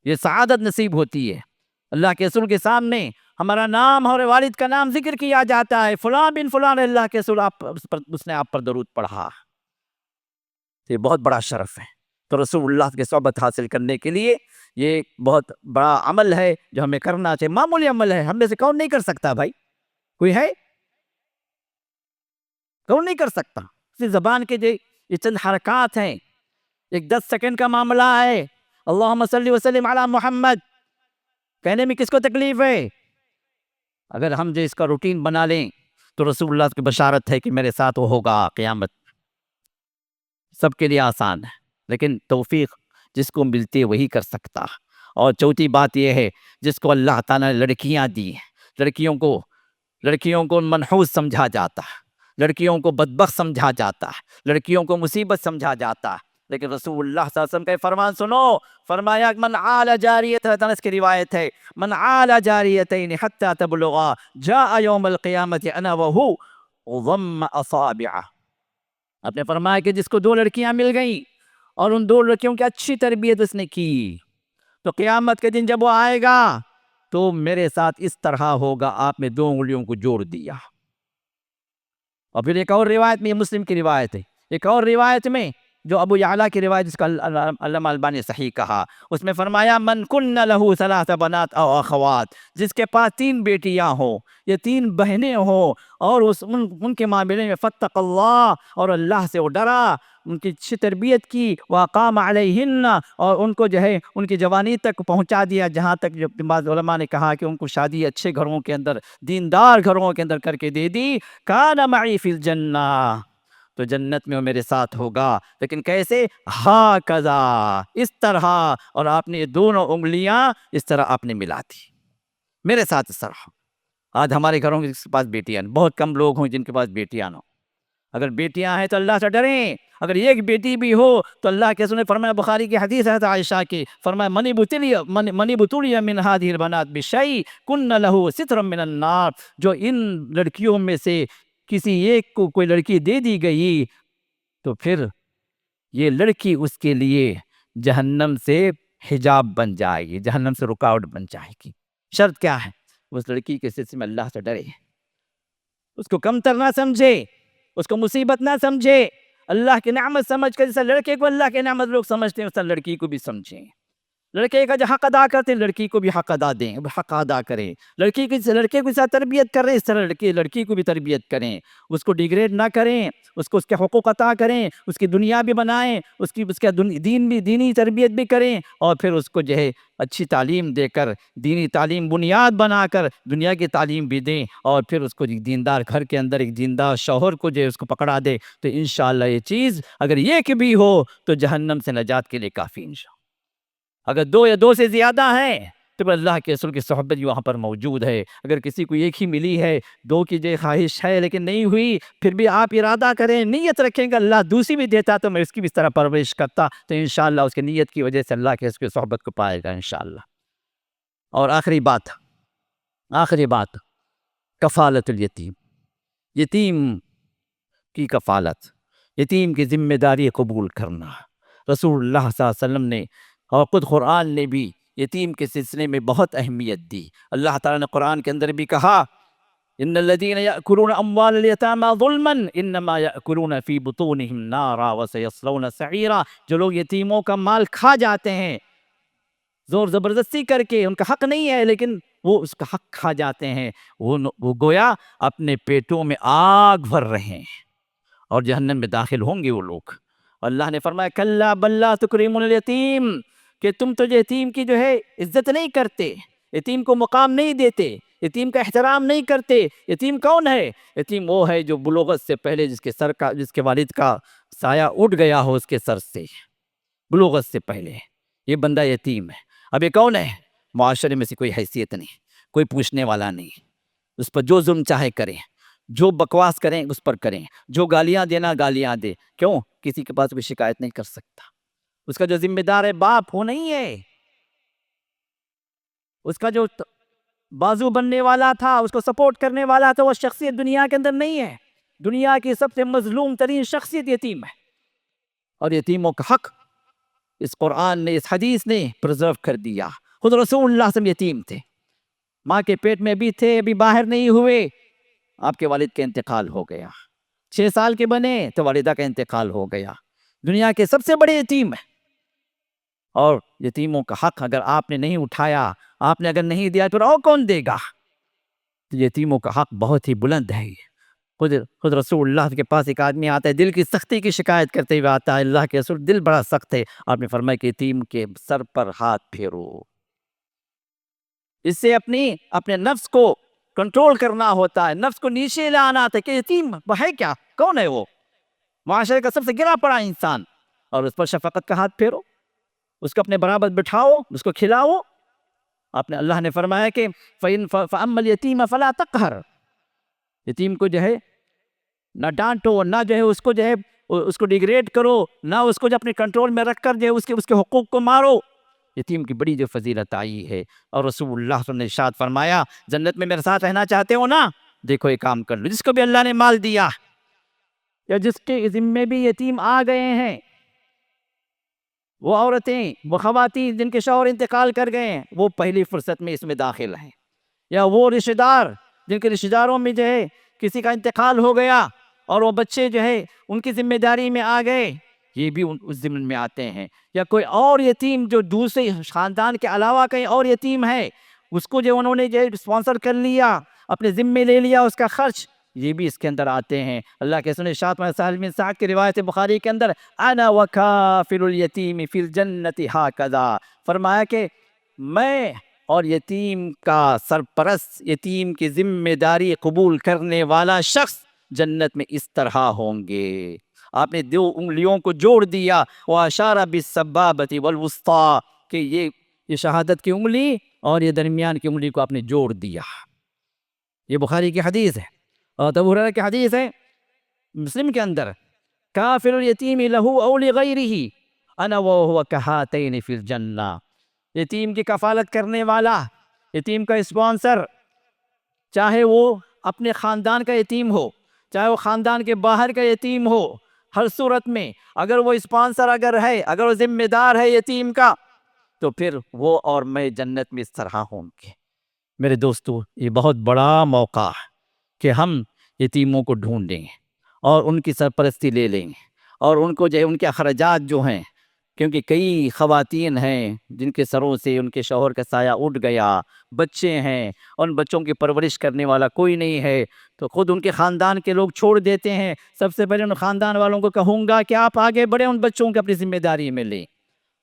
یہ سعادت نصیب ہوتی ہے۔ اللہ کے رسول کے سامنے ہمارا نام اور والد کا نام ذکر کیا جاتا ہے، فلاں بن فلاں اللہ کے رسول اس نے آپ پر درود پڑھا، یہ بہت بڑا شرف ہے۔ تو رسول اللہ کے صحبت حاصل کرنے کے لیے یہ بہت بڑا عمل ہے جو ہمیں کرنا چاہیے، معمولی عمل ہے، ہم میں سے کون نہیں کر سکتا بھائی؟ کوئی ہے؟ کون نہیں کر سکتا؟ اسی زبان کے جو یہ چند حرکات ہیں، ایک 10 سیکنڈ کا معاملہ ہے، اللہم صلی وسلم علی محمد کہنے میں کس کو تکلیف ہے؟ اگر ہم جو اس کا روٹین بنا لیں تو رسول اللہ کی بشارت ہے کہ میرے ساتھ وہ ہوگا قیامت۔ سب کے لیے آسان ہے، لیکن توفیق جس کو ملتی ہے وہی کر سکتا۔ اور چوتھی بات یہ ہے، جس کو اللہ تعالیٰ نے لڑکیاں دی ہیں، لڑکیوں کو منحوس سمجھا جاتا ہے، لڑکیوں کو بدبخت سمجھا جاتا ہے، لڑکیوں کو مصیبت سمجھا جاتا ہے، لیکن رسول اللہ صلی اللہ علیہ وسلم کا فرمان سنو، فرمایا من عال جاریت، اس کی روایت ہے، من عال جاریتین حتی تبلغا جاء یوم القیامت انا وہو ضم اصابعہ۔ آپ نے فرمایا کہ جس کو 2 لڑکیاں مل گئیں اور ان 2 لڑکیوں کی اچھی تربیت اس نے کی، تو قیامت کے دن جب وہ آئے گا تو میرے ساتھ اس طرح ہوگا، آپ نے 2 انگلیوں کو جوڑ دیا۔ اور پھر ایک اور روایت میں، یہ مسلم کی روایت ہے، ایک اور روایت میں جو ابو یعلا کی روایت جس کا علامہ البانی نے صحیح کہا، اس میں فرمایا من کن لہ 3 بنات او اخوات، جس کے پاس 3 بیٹیاں ہوں یا 3 بہنیں ہوں، اور ان کے معاملے میں فتق اللہ، اور اللہ سے وہ ڈرا، ان کی اچھی تربیت کی، وقام علیہن، اور ان کو جو ہے ان کی جوانی تک پہنچا دیا، جہاں تک جو بعض علماء نے کہا کہ ان کو شادی اچھے گھروں کے اندر، دیندار گھروں کے اندر کر کے دے دی، کان معی فی الجنہ، تو جنت میں وہ میرے ساتھ ہوگا۔ لیکن کیسے؟ ہاکذا، اس طرح، اور آپ نے یہ 2 انگلیاں اس طرح آپ نے ملا دی میرے ساتھ، اس طرح۔ آج ہمارے گھروں کے پاس بیٹیاں، بہت کم لوگ ہوں جن کے پاس بیٹیاں نہ ہوں۔ اگر بیٹیاں ہیں تو اللہ سے ڈریں، اگر ایک بیٹی بھی ہو تو اللہ کے رسول نے فرمایا، بخاری کی حدیث ہے عائشہ کی، فرمایا من ابتلی من هذه البنات بشیء کن له سترا من النار، جو ان لڑکیوں میں سے کسی ایک کو کوئی لڑکی دے دی گئی تو پھر یہ لڑکی اس کے لیے جہنم سے حجاب بن جائے گی، جہنم سے رکاوٹ بن جائے گی۔ شرط کیا ہے؟ اس لڑکی کے سلسلے میں اللہ سے ڈرے، اس کو کمتر نہ سمجھے، اس کو مصیبت نہ سمجھے، اللہ کی نعمت سمجھ کر، جیسا لڑکے کو اللہ کی نعمت لوگ سمجھتے ہیں ویسا لڑکی کو بھی سمجھیں۔ لڑکے کا جو حق ادا کرتے ہیں لڑکی کو بھی حق ادا دیں، حق ادا کریں۔ لڑکی کی لڑکے کو ساتھ تربیت کر رہے ہیں، اس طرح لڑکی کو بھی تربیت کریں، اس کو ڈیگریڈ نہ کریں، اس کو اس کے حقوق عطا کریں، اس کی دنیا بھی بنائیں، اس کا دین بھی، دینی تربیت بھی کریں، اور پھر اس کو جو ہے اچھی تعلیم دے کر، دینی تعلیم بنیاد بنا کر دنیا کی تعلیم بھی دیں، اور پھر اس کو دیندار گھر کے اندر ایک دیندار شوہر کو جو ہے اس کو پکڑا دے، تو انشاءاللہ یہ چیز اگر یہ کہ بھی ہو تو جہنم سے نجات کے لیے کافی انشاءاللہ۔ اگر دو یا دو سے زیادہ ہیں تو پھر اللہ کے رسول کی صحبت بھی وہاں پر موجود ہے۔ اگر کسی کو ایک ہی ملی ہے، دو کی جو خواہش ہے لیکن نہیں ہوئی، پھر بھی آپ ارادہ کریں، نیت رکھیں کہ اللہ دوسری بھی دیتا تو میں اس کی بھی اس طرح پرورش کرتا، تو انشاءاللہ اس کی نیت کی وجہ سے اللہ کے رسول کی صحبت کو پائے گا انشاءاللہ۔ اور آخری بات کفالت الیتیم، یتیم کی کفالت، یتیم کی ذمہ داری قبول کرنا۔ رسول اللہ صلی اللہ علیہ وسلم نے اور خود قرآن نے بھی یتیم کے سلسلے میں بہت اہمیت دی۔ اللہ تعالیٰ نے قرآن کے اندر بھی کہا ان الذین یأکلون اموال الیتامی ظلما انما یأکلون فی بطونہم نارا وسیصلون سعیرا۔ جو لوگ یتیموں کا مال کھا جاتے ہیں زور زبردستی کر کے، ان کا حق نہیں ہے لیکن وہ اس کا حق کھا جاتے ہیں، وہ گویا اپنے پیٹوں میں آگ بھر رہے ہیں اور جہنم میں داخل ہوں گے وہ لوگ۔ اللہ نے فرمایا کلا بل لا تکرمون الیتیم، کہ تم تو یتیم کی جو ہے عزت نہیں کرتے، یتیم کو مقام نہیں دیتے، یتیم کا احترام نہیں کرتے۔ یتیم کون ہے؟ یتیم وہ ہے جو بلوغت سے پہلے جس کے والد کا سایہ اٹھ گیا ہو اس کے سر سے، بلوغت سے پہلے یہ بندہ یتیم ہے۔ اب یہ کون ہے؟ معاشرے میں سے کوئی حیثیت نہیں، کوئی پوچھنے والا نہیں، اس پر جو ظلم چاہے کریں، جو بکواس کریں اس پر کریں، جو گالیاں دینا گالیاں دے، کیوں؟ کسی کے پاس کوئی شکایت نہیں کر سکتا۔ اس کا جو ذمہ دار ہے باپ وہ نہیں ہے، اس کا جو بازو بننے والا تھا، اس کو سپورٹ کرنے والا تھا، وہ شخصیت دنیا کے اندر نہیں ہے۔ دنیا کی سب سے مظلوم ترین شخصیت یتیم ہے، اور یتیموں کا حق اس قرآن نے، اس حدیث نے پرزرو کر دیا۔ خود رسول اللہ صلی اللہ علیہ وسلم یتیم تھے، ماں کے پیٹ میں بھی تھے، ابھی باہر نہیں ہوئے، آپ کے والد کا انتقال ہو گیا، 6 سال کے بنے تو والدہ کا انتقال ہو گیا، دنیا کے سب سے بڑے یتیم ہیں۔ اور یتیموں کا حق اگر آپ نے نہیں اٹھایا، آپ نے اگر نہیں دیا تو اور کون دے گا؟ تو یتیموں کا حق بہت ہی بلند ہے۔ خود رسول اللہ کے پاس ایک آدمی آتا ہے، دل کی سختی کی شکایت کرتے ہوئے آتا ہے، اللہ کے رسول دل بڑا سخت ہے۔ آپ نے فرمایا کہ یتیم کے سر پر ہاتھ پھیرو، اس سے اپنے نفس کو کنٹرول کرنا ہوتا ہے، نفس کو نیچے لانا ہوتا ہے کہ یتیم وہ ہے کیا، کون ہے وہ؟ معاشرے کا سب سے گرا پڑا انسان، اور اس پر شفقت کا ہاتھ پھیرو، اس کو اپنے برابر بٹھاؤ، اس کو کھلاؤ۔ اللہ نے فرمایا کہ فَأَمَّا الْيَتِيمَ فَلَا تَقْهَرْ، یتیم کو جو ہے نہ ڈانٹو، نہ جو ہے اس کو جو ہے اس کو ڈیگریڈ کرو، نہ اس کو جو اپنے کنٹرول میں رکھ کر جو ہے اس کے حقوق کو مارو۔ یتیم کی بڑی جو فضیلت آئی ہے، اور رسول اللہ صلی اللہ علیہ وسلم نے ارشاد فرمایا جنت میں میرے ساتھ رہنا چاہتے ہو نا، دیکھو یہ کام کر لو، جس کو بھی اللہ نے مال دیا یا جس کے ذمے بھی یتیم آ گئے ہیں، وہ عورتیں، وہ خواتین جن کے شوہر انتقال کر گئے ہیں، وہ پہلی فرصت میں اس میں داخل ہیں، یا وہ رشتہ دار جن کے رشتہ داروں میں جو ہے کسی کا انتقال ہو گیا اور وہ بچے جو ہے ان کی ذمہ داری میں آ گئے، یہ بھی اس ضمن میں آتے ہیں۔ یا کوئی اور یتیم جو دوسرے خاندان کے علاوہ کہیں اور یتیم ہے، اس کو جو انہوں نے جو اسپانسر کر لیا، اپنے ذمے لے لیا اس کا خرچ، یہ بھی اس کے اندر آتے ہیں۔ اللہ کے رسول نے ارشاد سہل بن سعد کی روایت بخاری کے اندر انا وکافل الیتیم فی الجنت ہاکذا، فرمایا کہ میں اور یتیم کا سرپرست، یتیم کی ذمہ داری قبول کرنے والا شخص جنت میں اس طرح ہوں گے۔ آپ نے 2 انگلیوں کو جوڑ دیا، واشار بالسبابۃ والوسطیٰ، کہ یہ شہادت کی انگلی اور یہ درمیان کی انگلی کو آپ نے جوڑ دیا۔ یہ بخاری کی حدیث ہے، اور ابو ہریرہ کی حدیث ہے مسلم کے اندر، کافل الیتیم لہ او لغیرہ انا وہو کہاتین فی الجنہ، یتیم کی کفالت کرنے والا، یتیم کا اسپانسر، چاہے وہ اپنے خاندان کا یتیم ہو، چاہے وہ خاندان کے باہر کا یتیم ہو، ہر صورت میں اگر وہ اسپانسر ہے، اگر وہ ذمہ دار ہے یتیم کا، تو پھر وہ اور میں جنت میں اس طرح ہوں گے۔ میرے دوستو، یہ بہت بڑا موقع ہے کہ ہم یتیموں کو ڈھونڈیں اور ان کی سرپرستی لے لیں، اور ان کو جو ہے ان کے اخراجات جو ہیں کیونکہ کئی خواتین ہیں جن کے سروں سے ان کے شوہر کا سایہ اٹھ گیا، بچے ہیں، ان بچوں کی پرورش کرنے والا کوئی نہیں ہے، تو خود ان کے خاندان کے لوگ چھوڑ دیتے ہیں۔ سب سے پہلے ان خاندان والوں کو کہوں گا کہ آپ آگے بڑھیں، ان بچوں کو اپنی ذمہ داری میں لیں۔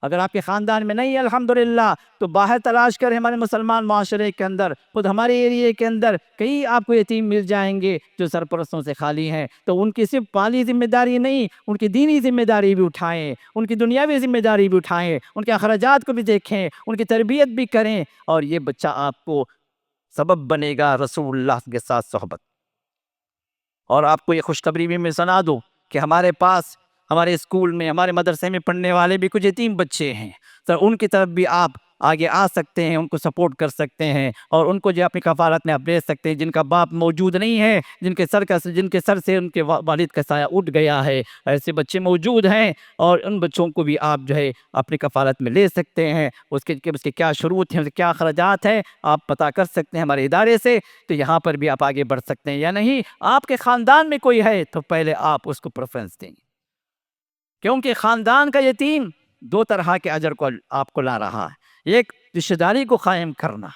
اگر آپ کے خاندان میں نہیں ہے الحمدللہ تو باہر تلاش کریں، ہمارے مسلمان معاشرے کے اندر، خود ہمارے ایریے کے اندر کئی آپ کو یتیم مل جائیں گے جو سرپرستوں سے خالی ہیں، تو ان کی صرف مالی ذمہ داری نہیں، ان کی دینی ذمہ داری بھی اٹھائیں، ان کی دنیاوی ذمہ داری بھی اٹھائیں، ان کے اخراجات کو بھی دیکھیں، ان کی تربیت بھی کریں، اور یہ بچہ آپ کو سبب بنے گا رسول اللہ کے ساتھ صحبت۔ اور آپ کو یہ خوشخبری بھی میں سنا دوں کہ ہمارے پاس ہمارے اسکول میں ہمارے مدرسے میں پڑھنے والے بھی کچھ یتیم بچے ہیں، تو ان کی طرف بھی آپ آگے آ سکتے ہیں، ان کو سپورٹ کر سکتے ہیں، اور ان کو جو اپنی کفالت میں آپ لے سکتے ہیں، جن کا باپ موجود نہیں ہے، جن کے سر سے ان کے والد کا سایہ اٹھ گیا ہے، ایسے بچے موجود ہیں، اور ان بچوں کو بھی آپ جو ہے اپنی کفالت میں لے سکتے ہیں۔ اس کے کیا شروط ہیں، اس کے کیا اخراجات ہیں، آپ پتہ کر سکتے ہیں ہمارے ادارے سے، تو یہاں پر بھی آپ آگے بڑھ سکتے ہیں۔ یا نہیں آپ کے خاندان میں کوئی ہے تو پہلے آپ اس کو پریفرنس دیں، کیونکہ خاندان کا یتیم دو طرح کے اجر کو آپ کو لا رہا ہے۔ ایک رشتہ داری کو قائم کرنا،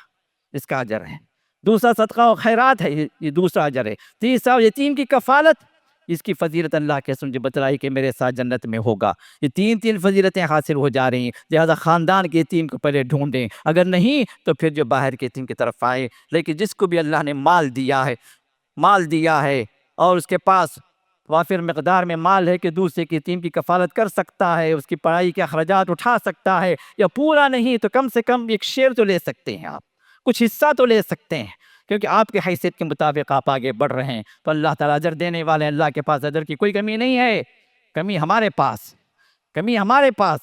اس کا اجر ہے، دوسرا صدقہ و خیرات ہے، یہ دوسرا اجر ہے، تیسرا یتیم کی کفالت، اس کی فضیلت اللہ کے سمجھے بتلائی کہ میرے ساتھ جنت میں ہوگا۔ یہ تین فضیلتیں حاصل ہو جا رہی ہیں، لہذا خاندان کے یتیم کو پہلے ڈھونڈیں، اگر نہیں تو پھر جو باہر کے یتیم کی طرف آئے۔ لیکن جس کو بھی اللہ نے مال دیا ہے اور اس کے پاس وافر مقدار میں مال ہے کہ دوسرے کے یتیم کی کفالت کر سکتا ہے، اس کی پڑھائی کے اخراجات اٹھا سکتا ہے، یا پورا نہیں تو کم سے کم ایک شیئر تو لے سکتے ہیں، آپ کچھ حصہ تو لے سکتے ہیں، کیونکہ آپ کے حیثیت کے مطابق آپ آگے بڑھ رہے ہیں، تو اللہ تعالیٰ اجر دینے والے ہیں، اللہ کے پاس اجر کی کوئی کمی نہیں ہے، کمی ہمارے پاس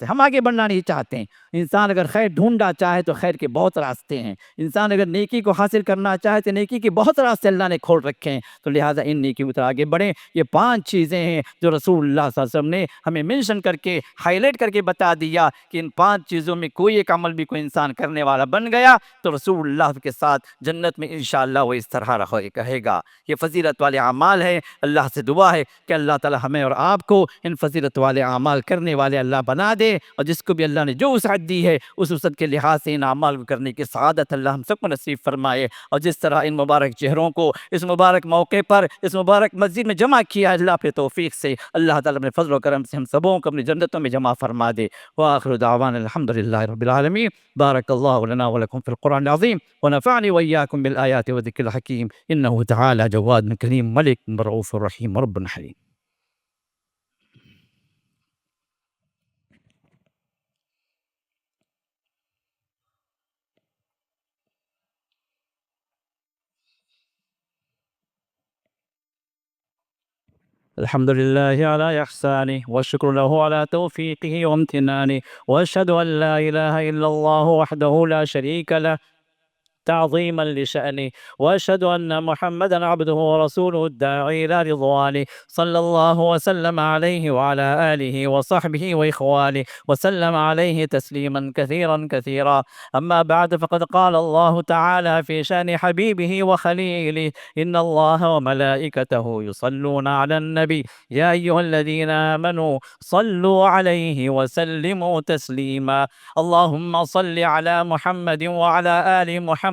ہے، ہم آگے بڑھنا نہیں چاہتے ہیں۔ انسان اگر خیر ڈھونڈنا چاہے تو خیر کے بہت راستے ہیں، انسان اگر نیکی کو حاصل کرنا چاہے تو نیکی کے بہت راستے اللہ نے کھول رکھے ہیں، تو لہٰذا ان نیکی کی طرح آگے بڑھیں۔ یہ 5 چیزیں ہیں جو رسول اللہ صلی اللہ علیہ وسلم نے ہمیں منشن کر کے ہائی لائٹ کر کے بتا دیا کہ ان 5 چیزوں میں کوئی ایک عمل بھی کوئی انسان کرنے والا بن گیا تو رسول اللہ کے ساتھ جنت میں انشاءاللہ وہ اس طرح کہے گا۔ یہ فضیلت والے اعمال ہیں، اللہ سے دعا ہے کہ اللہ تعالی ہمیں اور آپ کو ان فضیلت والے اعمال کرنے والے اللہ بنا دے، اور جس کو بھی اللہ نے جو وسعت دی ہے اس وسعت کے لحاظ سے ان اعمال کو کرنے کی سعادت اللہ ہم سب کو نصیب فرمائے۔ اور جس طرح ان مبارک چہروں کو اس مبارک موقع پر اس مبارک مسجد میں جمع کیا اللہ پہ توفیق سے، اللہ تعالیٰ اپنے فضل و کرم سے ہم سبوں کو اپنی جنتوں میں جمع فرما دے۔ وآخر دعوانا الحمدللہ رب العالمین۔ بارک اللہ لنا ولکم فی القرآن العظیم ونفعنی وإياکم بالآیات والذکر الحکیم، انہ تعالی جواد کریم ملک رؤوف رحیم رب حلیم۔ الحمد لله على إحسانه والشكر له على توفيقه وامتنانه، وأشهد أن لا إله إلا الله وحده لا شريك له تعظيما لشأنه، وأشهد أن محمدا عبده ورسوله الداعي إلى رضوانه، صلى الله وسلم عليه وعلى آله وصحبه وإخوانه وسلم عليه تسليما كثيرا كثيرا. أما بعد، فقد قال الله تعالى في شأن حبيبه وخليله: إن الله وملائكته يصلون على النبي يا أيها الذين آمنوا صلوا عليه وسلموا تسليما. اللهم صل على محمد وعلى آل محمد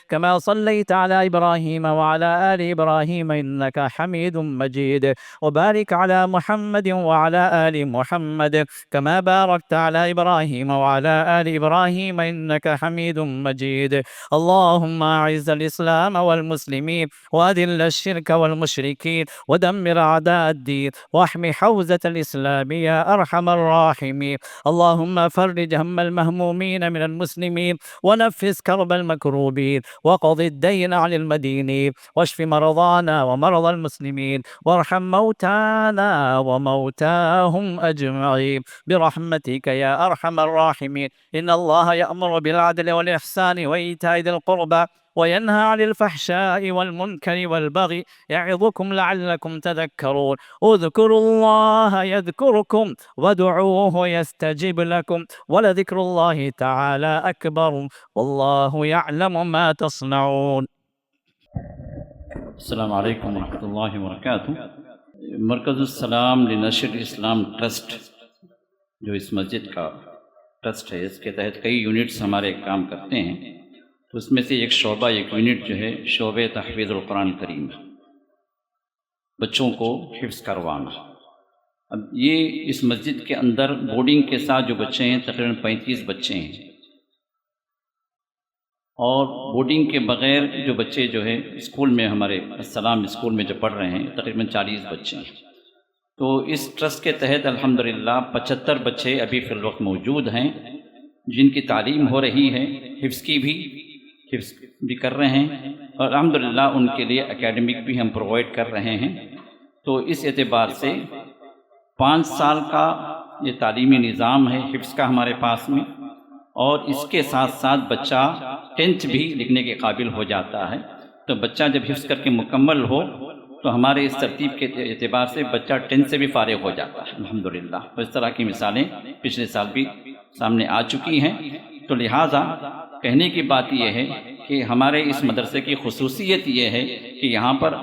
كما صليت على إبراهيم وعلى آل إبراهيم إنك حميد مجيد، وبارك على محمد وعلى آل محمد كما باركت على إبراهيم وعلى آل إبراهيم إنك حميد مجيد. اللهم أعز الإسلام والمسلمين وأذل الشرك والمشركين ودمر أعداء الدين واحمِ حوزة الإسلام يا أرحم الراحمين. اللهم فرج هم المهمومين من المسلمين ونفس كرب المكروبين وقض الدين عن المدينين واشف مرضانا ومرضى المسلمين وارحم موتانا وموتاهم أجمعين برحمتك يا أرحم الراحمين. إن الله يأمر بالعدل والإحسان وإيتاء ذي القربى وينهى عن الفحشاء والمنكر والبغي يعظكم لعلكم تذكرون. اذكروا الله يذكركم وادعوه يستجب لكم ولذكر الله تعالى أكبر والله يعلم ما تصنعون. السلام علیکم ورحمۃ اللہ وبرکاتہ۔ مرکز السلام لنشر اسلام ٹرسٹ جو اس مسجد کا ٹرسٹ ہے، اس کے تحت کئی یونٹس ہمارے کام کرتے ہیں، تو اس میں سے ایک شعبہ، ایک یونٹ جو ہے شعبہ تحفیظ القرآن کریم، بچوں کو حفظ کروانا۔ اب یہ اس مسجد کے اندر بورڈنگ کے ساتھ جو بچے ہیں تقریباً 35 بچے ہیں، اور بورڈنگ کے بغیر جو بچے جو ہے اسکول میں، ہمارے السلام اسکول میں جو پڑھ رہے ہیں تقریباً 40 بچے ہیں۔ تو اس ٹرسٹ کے تحت الحمدللہ 75 بچے ابھی فی الوقت موجود ہیں جن کی تعلیم ہو رہی ہے، حفظ بھی کر رہے ہیں، اور الحمدللہ ان کے لیے اکیڈمک بھی ہم پرووائڈ کر رہے ہیں۔ تو اس اعتبار سے 5 سال کا یہ تعلیمی نظام ہے حفظ کا ہمارے پاس میں، اور اس کے ساتھ ساتھ بچہ 10th بھی لکھنے کے قابل ہو جاتا ہے۔ تو بچہ جب حفظ کر کے مکمل ہو تو ہمارے اس ترتیب کے اعتبار سے بچہ 10th سے بھی فارغ ہو جاتا ہے الحمدللہ۔ تو اس طرح کی مثالیں پچھلے سال بھی سامنے آ چکی ہیں۔ تو لہٰذا کہنے کی بات یہ ہے کہ ہمارے اس مدرسے کی خصوصیت یہ ہے کہ یہاں پر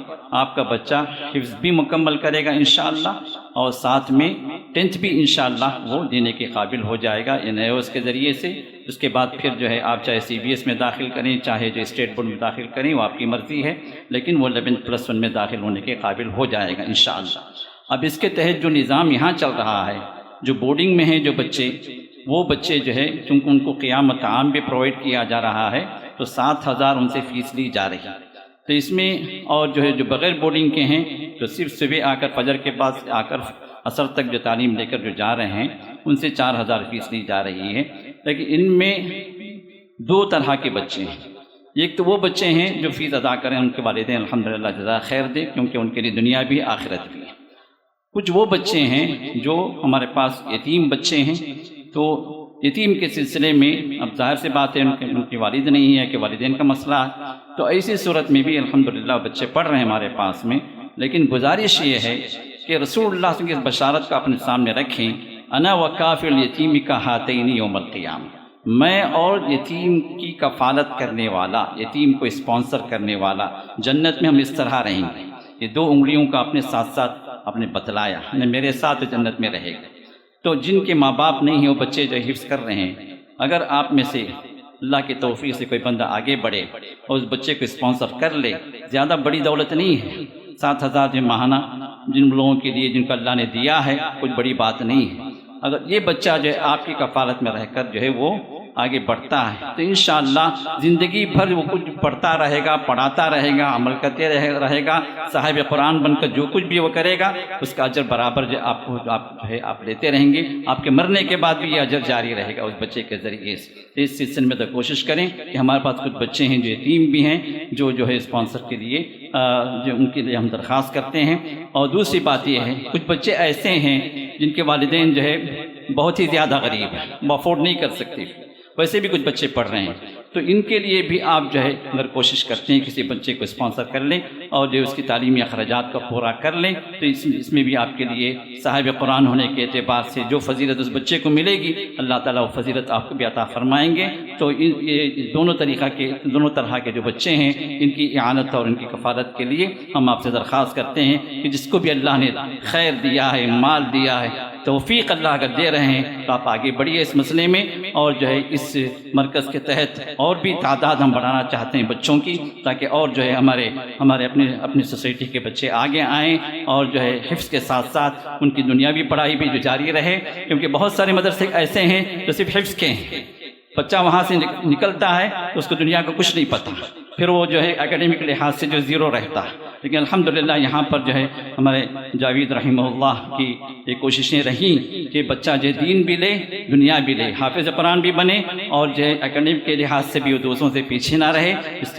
آپ کا بچہ حفظ بھی مکمل کرے گا انشاءاللہ، اور ساتھ میں 10th بھی انشاءاللہ وہ دینے کے قابل ہو جائے گا NIOS کے ذریعے سے۔ اس کے بعد پھر جو ہے آپ چاہے CBS میں داخل کریں، چاہے جو اسٹیٹ بورڈ میں داخل کریں، وہ آپ کی مرضی ہے، لیکن وہ 11+1 میں داخل ہونے کے قابل ہو جائے گا انشاءاللہ۔ اب اس کے تحت جو نظام یہاں چل رہا ہے، جو بورڈنگ میں ہیں جو بچے، وہ بچے جو ہے چونکہ ان کو قیام و طعام بھی پرووائڈ کیا جا رہا ہے، تو 7,000 ان سے فیس لی جا رہی ہے۔ تو اس میں اور جو ہے جو بغیر بورڈنگ کے ہیں، تو صرف صبح آ کر فجر کے بعد آ کر عصر تک جو تعلیم لے کر جو جا رہے ہیں، ان سے 4,000 فیس لی جا رہی ہے۔ لیکن ان میں 2 طرح کے بچے ہیں۔ ایک تو وہ بچے ہیں جو فیس ادا کریں، ان کے والدین الحمدللہ جزا خیر دے، کیونکہ ان کے لیے دنیا بھی آخرت بھی ہے۔ کچھ وہ بچے ہیں جو ہمارے پاس یتیم بچے ہیں، تو یتیم کے سلسلے میں اب ظاہر سی بات ہے ان کی والد نہیں ہے کہ والدین کا مسئلہ ہے، تو ایسی صورت میں بھی الحمدللہ بچے پڑھ رہے ہیں ہمارے پاس میں۔ لیکن گزارش یہ ہے کہ رسول اللہ صلی اللہ علیہ وسلم کی اس بشارت کو اپنے سامنے رکھیں، انا وکافل الیتیم کا ہاتین یوم القیامہ، میں اور یتیم کی کفالت کرنے والا، یتیم کو اسپانسر کرنے والا جنت میں ہم اس طرح رہیں گے۔ یہ 2 انگلیوں کا اپنے ساتھ ساتھ اپنے بتلایا، میرے ساتھ جنت میں رہے گا۔ تو جن کے ماں باپ نہیں ہیں، وہ بچے جو حفظ کر رہے ہیں، اگر آپ میں سے اللہ کی توفیق سے کوئی بندہ آگے بڑھے اور اس بچے کو اسپانسر کر لے، زیادہ بڑی دولت نہیں ہے، 7,000 جو ماہانہ جن لوگوں کے لیے جن کو اللہ نے دیا ہے، کچھ بڑی بات نہیں ہے۔ اگر یہ بچہ جو ہے آپ کی کفالت میں رہ کر جو ہے وہ آگے بڑھتا ہے، تو انشاءاللہ زندگی بھر وہ کچھ پڑھتا رہے گا، پڑھاتا رہے گا، عمل کرتے رہے گا، صاحب قرآن بن کر جو کچھ بھی وہ کرے گا، اس کا اجر برابر جو آپ لیتے رہیں گے۔ آپ کے مرنے کے بعد بھی یہ اجر جاری رہے گا اس بچے کے ذریعے سے۔ اس سلسلے میں تو کوشش کریں کہ ہمارے پاس کچھ بچے ہیں جو یتیم بھی ہیں، جو ہے اسپانسر کے لیے جو ان کے لیے ہم درخواست کرتے ہیں۔ اور دوسری بات یہ ہے، کچھ بچے ایسے ہیں جن کے والدین جو ہے بہت ہی زیادہ غریب ہیں، وہ افورڈ نہیں کر سکتے، ویسے بھی کچھ بچے پڑھ رہے ہیں، تو ان کے لیے بھی آپ جو ہے اگر کوشش کرتے ہیں کسی بچے کو اسپانسر کر لیں اور جو اس کی تعلیمی اخراجات کا پورا کر لیں، تو اس میں بھی آپ کے لیے صاحب قرآن ہونے کے اعتبار سے جو فضیلت اس بچے کو ملے گی، اللہ تعالیٰ وہ فضیلت آپ کو بھی عطا فرمائیں گے۔ تو یہ دونوں طرح کے جو بچے ہیں، ان کی اعانت اور ان کی کفالت کے لیے ہم آپ سے درخواست کرتے ہیں کہ جس کو بھی اللہ نے خیر دیا ہے، مال دیا ہے، توفیق اللہ اگر دے رہے ہیں، تو آپ آگے بڑھیے اس مسئلے میں، اور جو ہے اس مرکز کے تحت اور بھی تعداد ہم بڑھانا چاہتے ہیں بچوں کی، تاکہ اور جو ہے ہمارے اپنی سوسائٹی کے بچے آگے آئیں، اور جو ہے حفظ کے ساتھ ساتھ ان کی دنیاوی پڑھائی بھی جو جاری رہے، کیونکہ بہت سارے مدرسے ایسے ہیں جو صرف حفظ کے ہیں، بچہ وہاں سے نکلتا ہے تو اس کو دنیا کا کچھ نہیں پتہ، پھر وہ جو ہے اکیڈمک لحاظ سے جو زیرو رہتا ہے۔ لیکن الحمدللہ یہاں پر جو ہے ہمارے جاوید رحمہ اللہ کی یہ کوششیں رہیں کہ بچہ جو دین بھی لے، دنیا بھی لے، حافظ قرآن بھی بنے، اور جو ہے اکیڈمک کے لحاظ سے بھی وہ دوستوں سے پیچھے نہ رہے۔ اس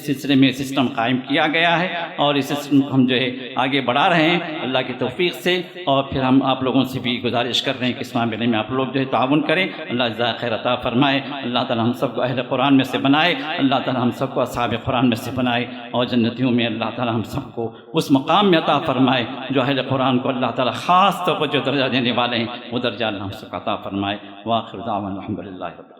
سلسلے میں سسٹم قائم کیا گیا ہے، اور اس سسٹم ہم جو ہے آگے بڑھا رہے ہیں اللہ کی توفیق سے۔ اور پھر ہم آپ لوگوں سے بھی گزارش کر رہے ہیں کہ اس معاملے میں آپ لوگ جو ہے تعاون کریں، اللہ جزائے خیر عطا فرمائے، اللہ تعالی ہم سب کو اہل قرآن میں سے بنائے، اللہ تعالی ہم سب کو اصحاب قرآن میں سے بنائے، اور جنتیوں میں اللہ تعالی ہم سب کو اس مقام میں عطا فرمائے جو اہل قرآن کو اللہ تعالی خاص طور پر جو درجہ دینے والے ہیں، وہ درجہ اللہ ہم سب کو عطا فرمائے۔ وآخر دعوانا الحمدللہ رب العالمین۔